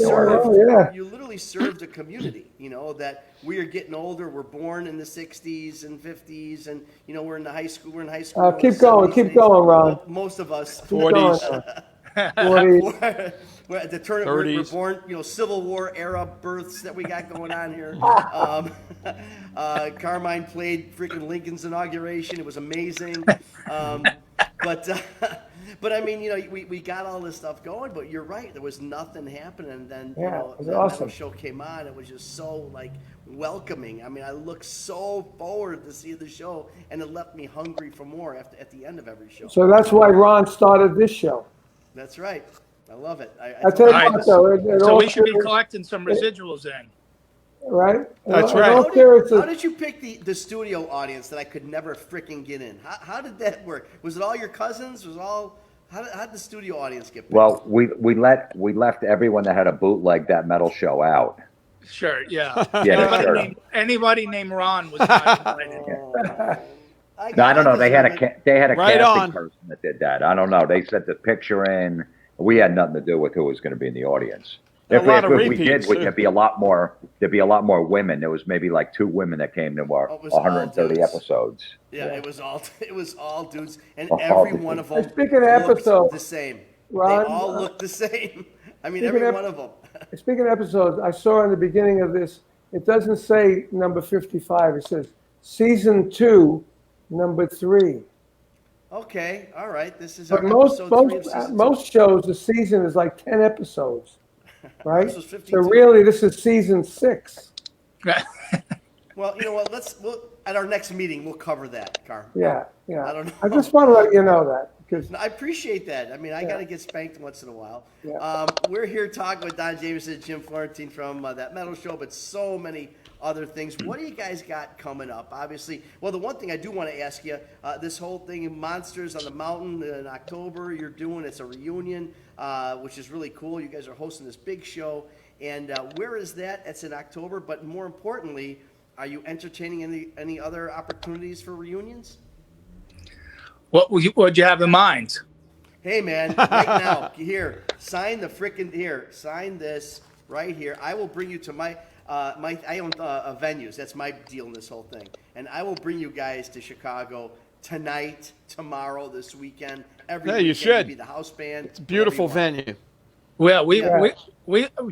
You literally served a community, that we are getting older. We're born in the 60s and 50s, and, we're in high school. Keep going, Ron. Most of us. 40s. 40s. We're at the turn. We're born, Civil War era births that we got going on here. Carmine played freaking Lincoln's inauguration. It was amazing. But I mean, we got all this stuff going, but you're right. There was nothing happening. And then, it was the awesome. show came on. It was just so welcoming. I mean, I looked so forward to see the show, and it left me hungry for more at the end of every show. So that's why Ron started this show. That's right. I love it. I tell you what, though, so we should be collecting some residuals then. Right? That's right. How did you pick the studio audience that I could never freaking get in? How did that work? Was it all your cousins? How did the studio audience get picked? Well, we left everyone that had a bootleg that metal show out. Sure, yeah. Yeah, Anybody named Ron was not invited. No, I don't know. They had a Right casting on. person that did that. I don't know. They sent the picture in. We had nothing to do with who was going to be in the audience. A lot of we repeats, did, too. there'd be a lot more women. There was maybe like 2 women that came to our 130 episodes. Yeah, it was all dudes, and All every dudes. one of them Speaking of episodes, the same. Ron, They all look the same. I mean, every one of them. Speaking of episodes, I saw in the beginning of this, it doesn't say number 55. It says season 2, number 3. Okay, all right. This is But our episode 3 of season 2. most shows, the season is like 10 episodes, right? This was So 52. really, this is season 6. Well, you know what? At our next meeting, we'll cover that, Carm. Yeah. I don't know. I just want to let you know that because I appreciate that. I mean, I got to get spanked once in a while. Yeah. We're here talking with Don Jamieson, Jim Florentine from That Metal Show, but so many other things. What do you guys got coming up? Obviously, well, the one thing I do want to ask you, this whole thing of Monsters on the Mountain in October, you're doing, it's a reunion, which is really cool. You guys are hosting this big show. And where is that? It's in October, but more importantly, are you entertaining any other opportunities for reunions? What'd you have in mind? Hey, man, right now, sign this right here. I will bring you to I own venues. That's my deal in this whole thing. And I will bring you guys to Chicago tonight, tomorrow, this weekend. Every weekend, you should. Be the house band. It's a beautiful venue. Well, we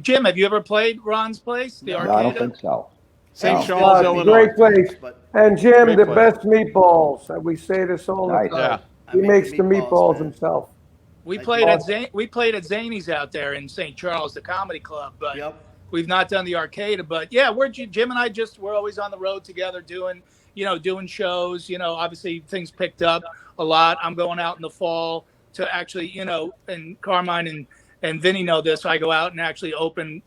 Jim, have you ever played Ron's place? The No, Arcade? I don't think so. St. Charles, Great Illinois. place. And Jim, Great the place. best meatballs. We say this all the Nice. time. Yeah. He makes the meatballs, meatballs man. himself. We played at Zany's out there in St. Charles, the comedy club, but we've not done the Arcade. But yeah, Jim and I we're always on the road together doing shows. Obviously things picked up a lot. I'm going out in the fall to actually, and Carmine and Vinny know this. I go out and actually open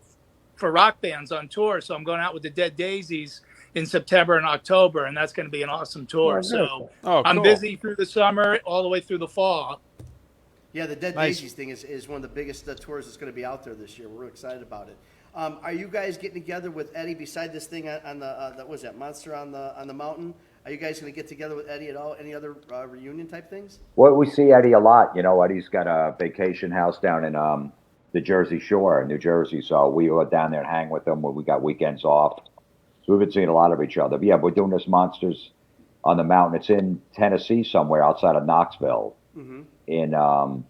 for rock bands on tour. So I'm going out with the Dead Daisies in September and October, and that's going to be an awesome tour. I'm busy through the summer all the way through the fall. Yeah, the Dead Daisies thing is one of the biggest tours that's going to be out there this year. We're excited about it. Are you guys getting together with Eddie beside this thing on the what was that Monster on the Mountain? Are you guys going to get together with Eddie at all? Any other reunion type things? Well, we see Eddie a lot. Eddie's got a vacation house down in the Jersey Shore in New Jersey, so we go down there and hang with him when we got weekends off. So we've been seeing a lot of each other. But yeah, we're doing this Monsters on the Mountain. It's in Tennessee somewhere outside of Knoxville. Mm-hmm. In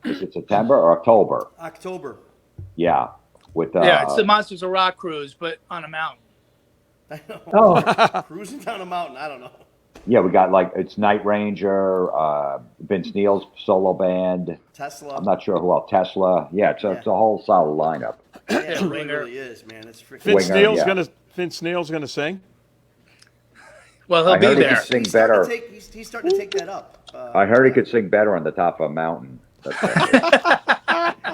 is it September or October? October. Yeah. It's the Monsters of Rock cruise, but on a mountain. I know. Cruising down a mountain. I don't know. Yeah, we got it's Night Ranger, Vince Neil's solo band. Tesla. I'm not sure who else. Tesla. Yeah, it's a whole solid lineup. Yeah, it really is, man. It's freaking. Vince Neil's gonna sing. Well, he'll be there. He sing better. He's starting to take that up. I heard he could sing better on the top of a mountain.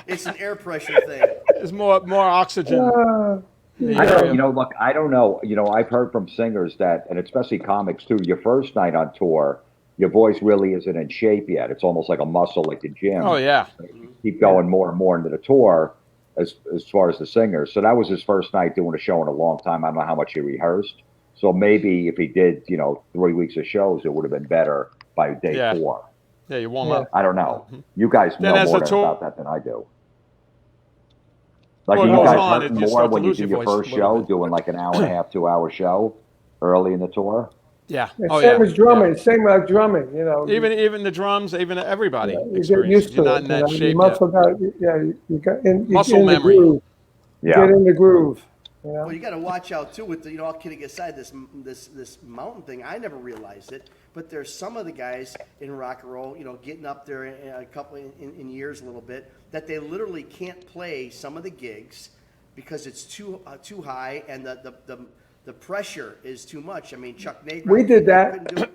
It's an air pressure thing. There's more oxygen. I don't, look, I don't know. I've heard from singers that, and especially comics too, your first night on tour, your voice really isn't in shape yet. It's almost like a muscle like the gym. Oh, yeah. Keep going more and more into the tour as far as the singers. So that was his first night doing a show in a long time. I don't know how much he rehearsed. So maybe if he did, 3 weeks of shows, it would have been better by day 4. Yeah, you warm up. I don't know. You guys know more about that than I do. Like, well, you guys on, hurt more when you do your first show, doing like an hour and a half, 2 hour show early in the tour? Yeah. Same as drumming. Same like drumming, Even the drums, even everybody. You get used to You're not in that shape yet. Muscle memory. Get in the groove. Well, you got to watch out too with all kidding aside, this mountain thing. I never realized it, but there's some of the guys in rock and roll, getting up there in a couple in years a little bit, that they literally can't play some of the gigs because it's too high and the pressure is too much. I mean, Chuck Negro. We did that.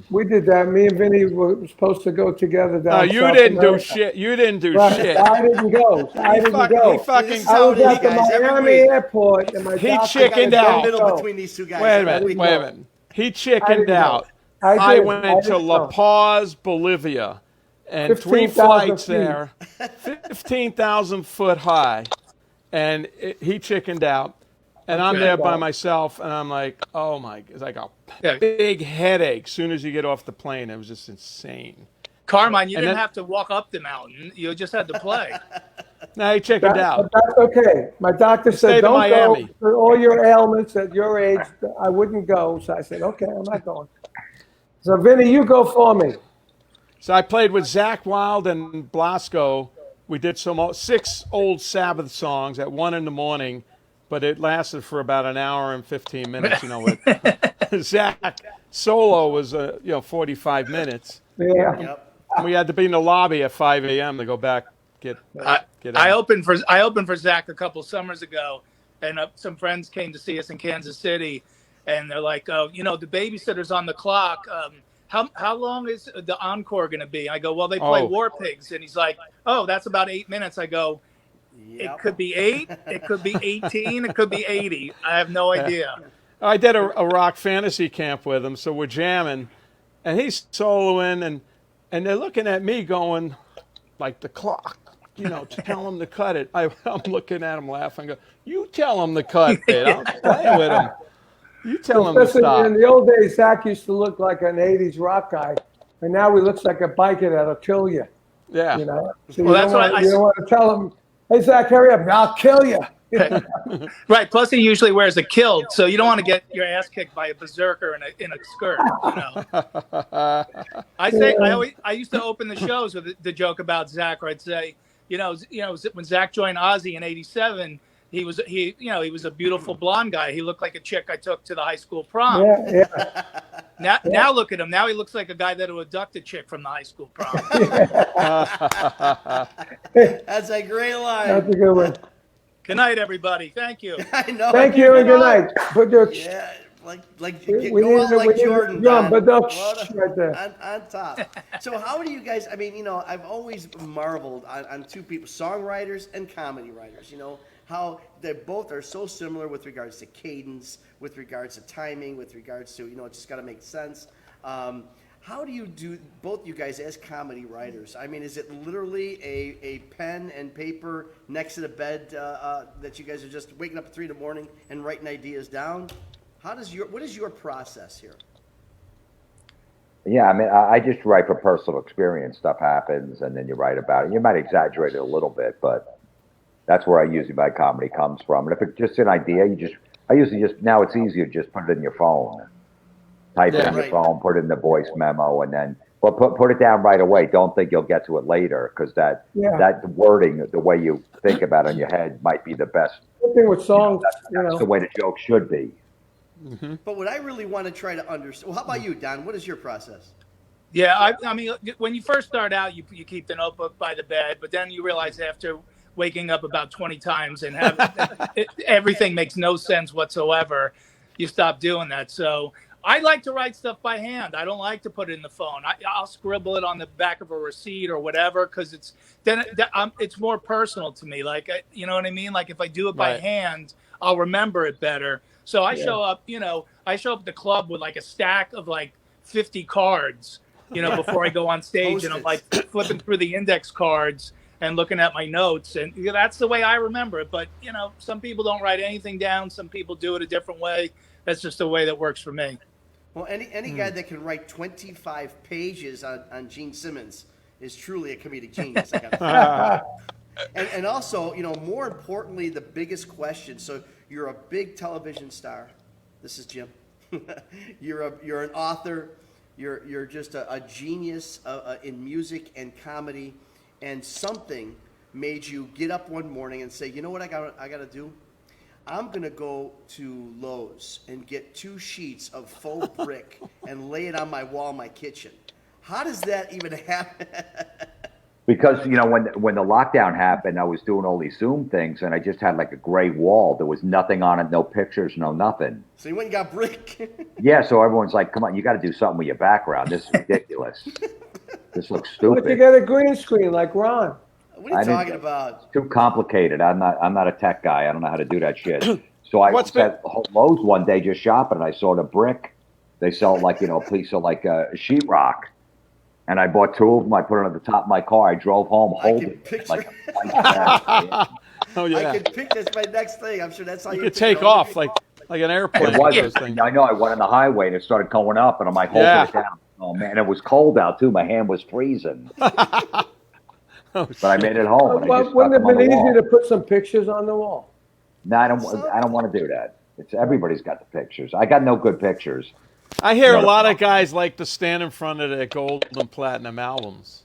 We did that. Me and Vinny were supposed to go together down. No, you didn't do shit. You didn't do shit. I didn't go. I was at the Miami airport. And he chickened out. Between these two guys. Wait a minute. He chickened out. I went to La Paz, Bolivia, and 3 flights there, 15,000 foot high, and he chickened out. And I'm there by myself, and I'm like, oh my, it's like a big headache as soon as you get off the plane. It was just insane. Carmine, you didn't have to walk up the mountain. You just had to play. No, he chickened out. That's okay. My doctor said, don't go for all your ailments at your age. I wouldn't go. So I said, okay, I'm not going. So, Vinny, you go for me. So I played with Zach Wilde and Blasco. We did 6 old Sabbath songs at 1 a.m, but it lasted for about an hour and 15 minutes. You know what? Zach solo was 45 minutes. Yeah. Yep. We had to be in the lobby at 5 a.m. to go back get out. I opened for Zach a couple summers ago, and some friends came to see us in Kansas City, and they're like, "Oh, the babysitter's on the clock. How long is the encore going to be?" I go, "Well, they play War Pigs," and he's like, "Oh, that's about 8 minutes." I go, "It could be 8, it could be 18, it could be 80. I have no idea." I did a rock fantasy camp with him, so we're jamming, and he's soloing, and they're looking at me going, like the clock, tell him to cut it. I'm looking at him laughing. Go, you tell him to cut it. I'm playing with him. You tell him to stop. In the old days, Zach used to look like an 80s rock guy, and now he looks like a biker that'll kill you. Yeah. So you don't want to tell him, hey, Zach, hurry up, I'll kill you. Right. Plus, he usually wears a kilt, so you don't want to get your ass kicked by a berserker in a skirt. I used to open the shows with the joke about Zach, where I'd say, when Zach joined Ozzy in '87, he was a beautiful blonde guy. He looked like a chick I took to the high school prom. Yeah. Now look at him. Now he looks like a guy that would abduct a chick from the high school prom. That's a great line. That's a good one. Good night, everybody. Thank you. I know. Thank you and good night. Put your go out like Jordan. But right there. On top. So how do you guys? I mean, I've always marveled on two people, songwriters and comedy writers. How they both are so similar with regards to cadence, with regards to timing, with regards to it's just got to make sense. How do you do, both you guys as comedy writers? I mean, is it literally a pen and paper next to the bed that you guys are just waking up at 3 a.m. and writing ideas down? What is your process here? Yeah, I mean, I just write for personal experience. Stuff happens, and then you write about it. You might exaggerate it a little bit, but that's where my comedy comes from. And if it's just an idea, now it's easier to just put it in your phone. Type it in your phone, put it in the voice memo, and then put it down right away. Don't think you'll get to it later, because that wording, the way you think about it in your head, might be the best. Good thing with songs, that's the way the joke should be. Mm-hmm. But what I really want to try to understand. Well, how about you, Don? What is your process? Yeah, I mean, when you first start out, you keep the notebook by the bed, but then you realize after waking up about 20 times and everything makes no sense whatsoever, you stop doing that. So I like to write stuff by hand. I don't like to put it in the phone. I'll scribble it on the back of a receipt or whatever, because it's more personal to me. Like, you know what I mean? Like, if I do it by hand, I'll remember it better. So I show up, at the club with like a stack of like 50 cards, before I go on stage, and I'm like flipping through the index cards and looking at my notes, and that's the way I remember it. But some people don't write anything down. Some people do it a different way. That's just the way that works for me. Well, any guy that can write 25 pages on Gene Simmons is truly a comedic genius. I gotta and also, more importantly, the biggest question. So you're a big television star. This is Jim. You're an author. You're just a genius in music and comedy. And something made you get up one morning and say, you know what I gotta do? I'm going to go to Lowe's and get 2 sheets of faux brick and lay it on my wall in my kitchen. How does that even happen? Because, when the lockdown happened, I was doing all these Zoom things, and I just had like a gray wall. There was nothing on it, no pictures, no nothing. So you went and got brick? Yeah, so everyone's like, come on, you got to do something with your background. This is ridiculous. This looks stupid. Put together a green screen like Ron. What are you talking about? It's too complicated. I'm not a tech guy. I don't know how to do that shit. So I was at Lowe's one day just shopping, and I saw the brick. They sell like, a piece of like sheetrock. And I bought 2 of them. I put it on the top of my car. I drove home holding it like a Oh yeah. I could pick that's my next thing. I'm sure that's how You you could pick take it. off like an airplane. It was. Those things. I know. I went on the highway and it started going up, and I'm like holding it down. Oh man, it was cold out too. My hand was freezing. But I made it home. And I just Wouldn't it stuck have them been on the easy to wall. put some pictures on the wall? No, I don't want to do that. It's everybody's got the pictures. I got no good pictures. I hear a lot of guys like to stand in front of their gold and platinum albums.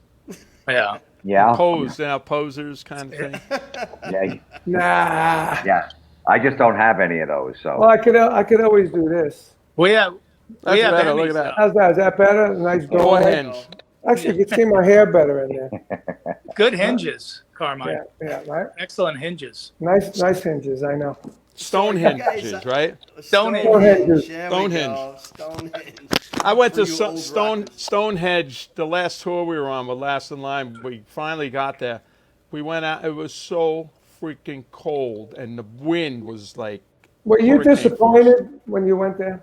Yeah. Yeah. Pose, posers kind of thing. Yeah. Nah. Yeah. I just don't have any of those. So. Well, I could always do this. We have better. Emmys, Look at that. How's that? Is that better? Nice Door doorway. hinge. Actually, you can see my hair better in there. Good hinges, Carmine. Yeah, right. Excellent hinges. Nice hinges. I know. Stonehenge, right? Stonehenge. Stonehenge. I went to For you old rockers. Stonehenge the last tour we were on, but last in line. We finally got there. We went out. It was so freaking cold, and the wind was like. Were you hurricane disappointed when you went there?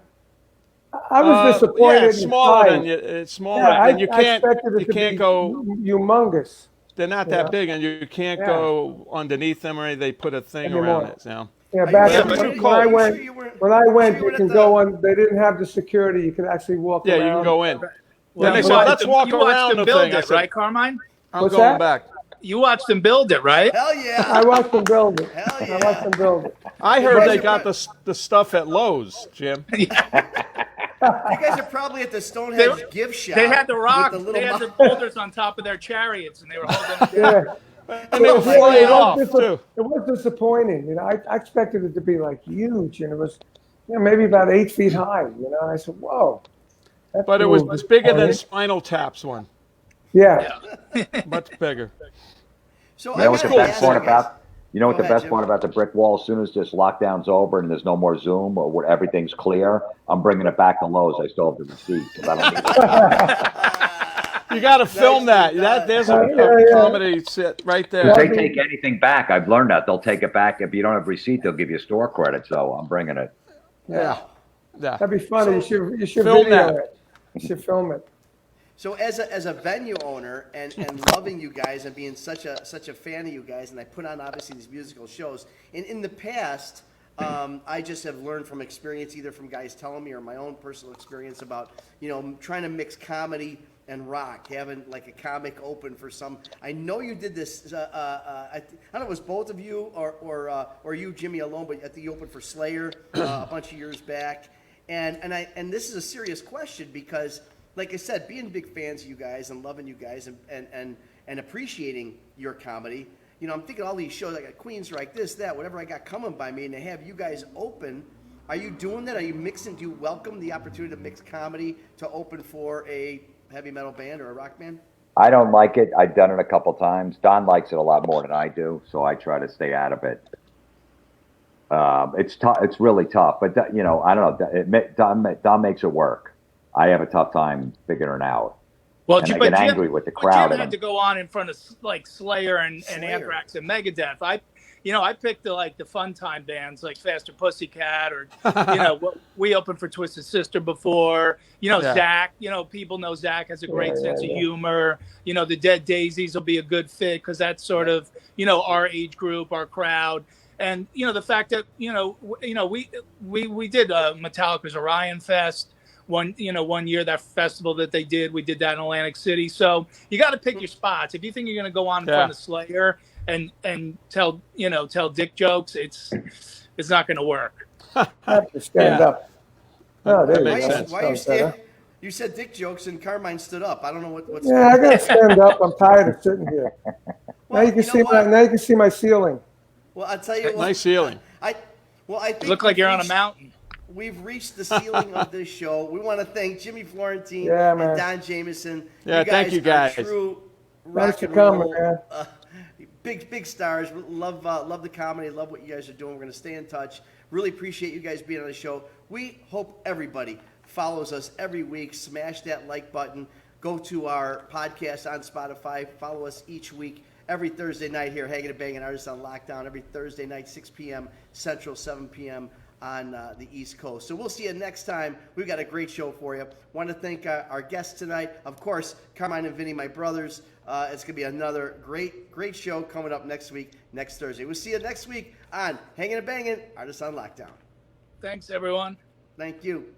I was disappointed. Yeah, it's smaller in than you. It's smaller, Yeah, and you I can't. expected it You to can't be go. humongous. They're not that big, and you can't go underneath them, or they put a thing around it. So. Yeah, back Yeah, when, but when I went, you you can go on. They didn't have the security. You could actually walk Yeah, around. you can go in. Well, Then they you said, watched let's them- walk you watched around them the build thing. I it, said, right, Carmine? I'm What's going that? back. You watched them build it, right? Hell yeah. I watched them build it. Hell I yeah. watched them build it. I heard they got the stuff at Lowe's, Jim. You guys are probably at the Stonehenge gift shop. They had the rock. with the They little had the boulders on top of their chariots, and they were holding them down. Yeah. And they were flying off, It too. was disappointing. You know, I expected it to be like huge, and it was, maybe about 8 feet high. You know, I said, "Whoa." That's But it cool. was bigger than Spinal Tap's one. Yeah. Much bigger. So You know what the best part about? You know what Go the ahead, best Jim. part about the brick wall? As soon as this lockdown's over and there's no more Zoom or where everything's clear, I'm bringing it back to Lowe's. I still have the receipt because I don't need it. You got to film that. There's a comedy set right there. If they take anything back, I've learned that they'll take it back. If you don't have receipt, they'll give you store credit. So I'm bringing it. Yeah. That'd be funny. You should Film video that. it. You should film it. So as a venue owner and loving you guys and being such a fan of you guys, and I put on obviously these musical shows. And in the past, I just have learned from experience, either from guys telling me or my own personal experience about trying to mix comedy and rock, having like a comic open for some. I know you did this. I don't know if it was both of you or you, Jimmy, alone, but I think you opened for Slayer a bunch of years back. And this is a serious question because, like I said, being big fans of you guys and loving you guys and appreciating your comedy, I'm thinking all these shows, I got Queensryche, this, that, whatever I got coming by me, and to have you guys open, are you doing that? Are you mixing? Do you welcome the opportunity to mix comedy to open for a heavy metal band or a rock band? I don't like it. I've done it a couple times. Don likes it a lot more than I do, so I try to stay out of it. It's tough. It's really tough, but I don't know. Don makes it work. I have a tough time figuring it out. Well, and I get angry with the crowd. Jim had to go on in front of like Slayer and Anthrax and Megadeth. I picked the fun time bands like Faster Pussycat or we opened for Twisted Sister before. Zach. People know Zach has a great sense of humor. The Dead Daisies will be a good fit because that's sort of our age group, our crowd. And the fact that we did Metallica's Orion Fest one year, that festival that they did, we did that in Atlantic City. So you got to pick your spots. If you think you're going to go on in front of Slayer and tell dick jokes, it's not going to work. I have to stand up. Oh, there you go. Why you stand? You said dick jokes and Carmine stood up. I don't know what's. Yeah, I gotta stand up. I'm tired of sitting here. Well, now you can see my ceiling. Well, I'll tell you what. Nice ceiling. I think look like you're on a mountain. We've reached the ceiling of this show. We want to thank Jimmy Florentine man. and Don Jamieson. Yeah, thank you guys. Are true Thanks for rock and coming, roll, man. big stars. Love the comedy. Love what you guys are doing. We're going to stay in touch. Really appreciate you guys being on the show. We hope everybody follows us every week. Smash that like button. Go to our podcast on Spotify. Follow us each week. Every Thursday night here, Hangin' Bangin', Artists on Lockdown. Every Thursday night, 6 p.m. Central, 7 p.m. on the East Coast. So we'll see you next time. We've got a great show for you. Want to thank our guests tonight. Of course, Carmine and Vinny, my brothers. It's going to be another great show coming up next week, next Thursday. We'll see you next week on Hangin' and Bangin', Artists on Lockdown. Thanks, everyone. Thank you.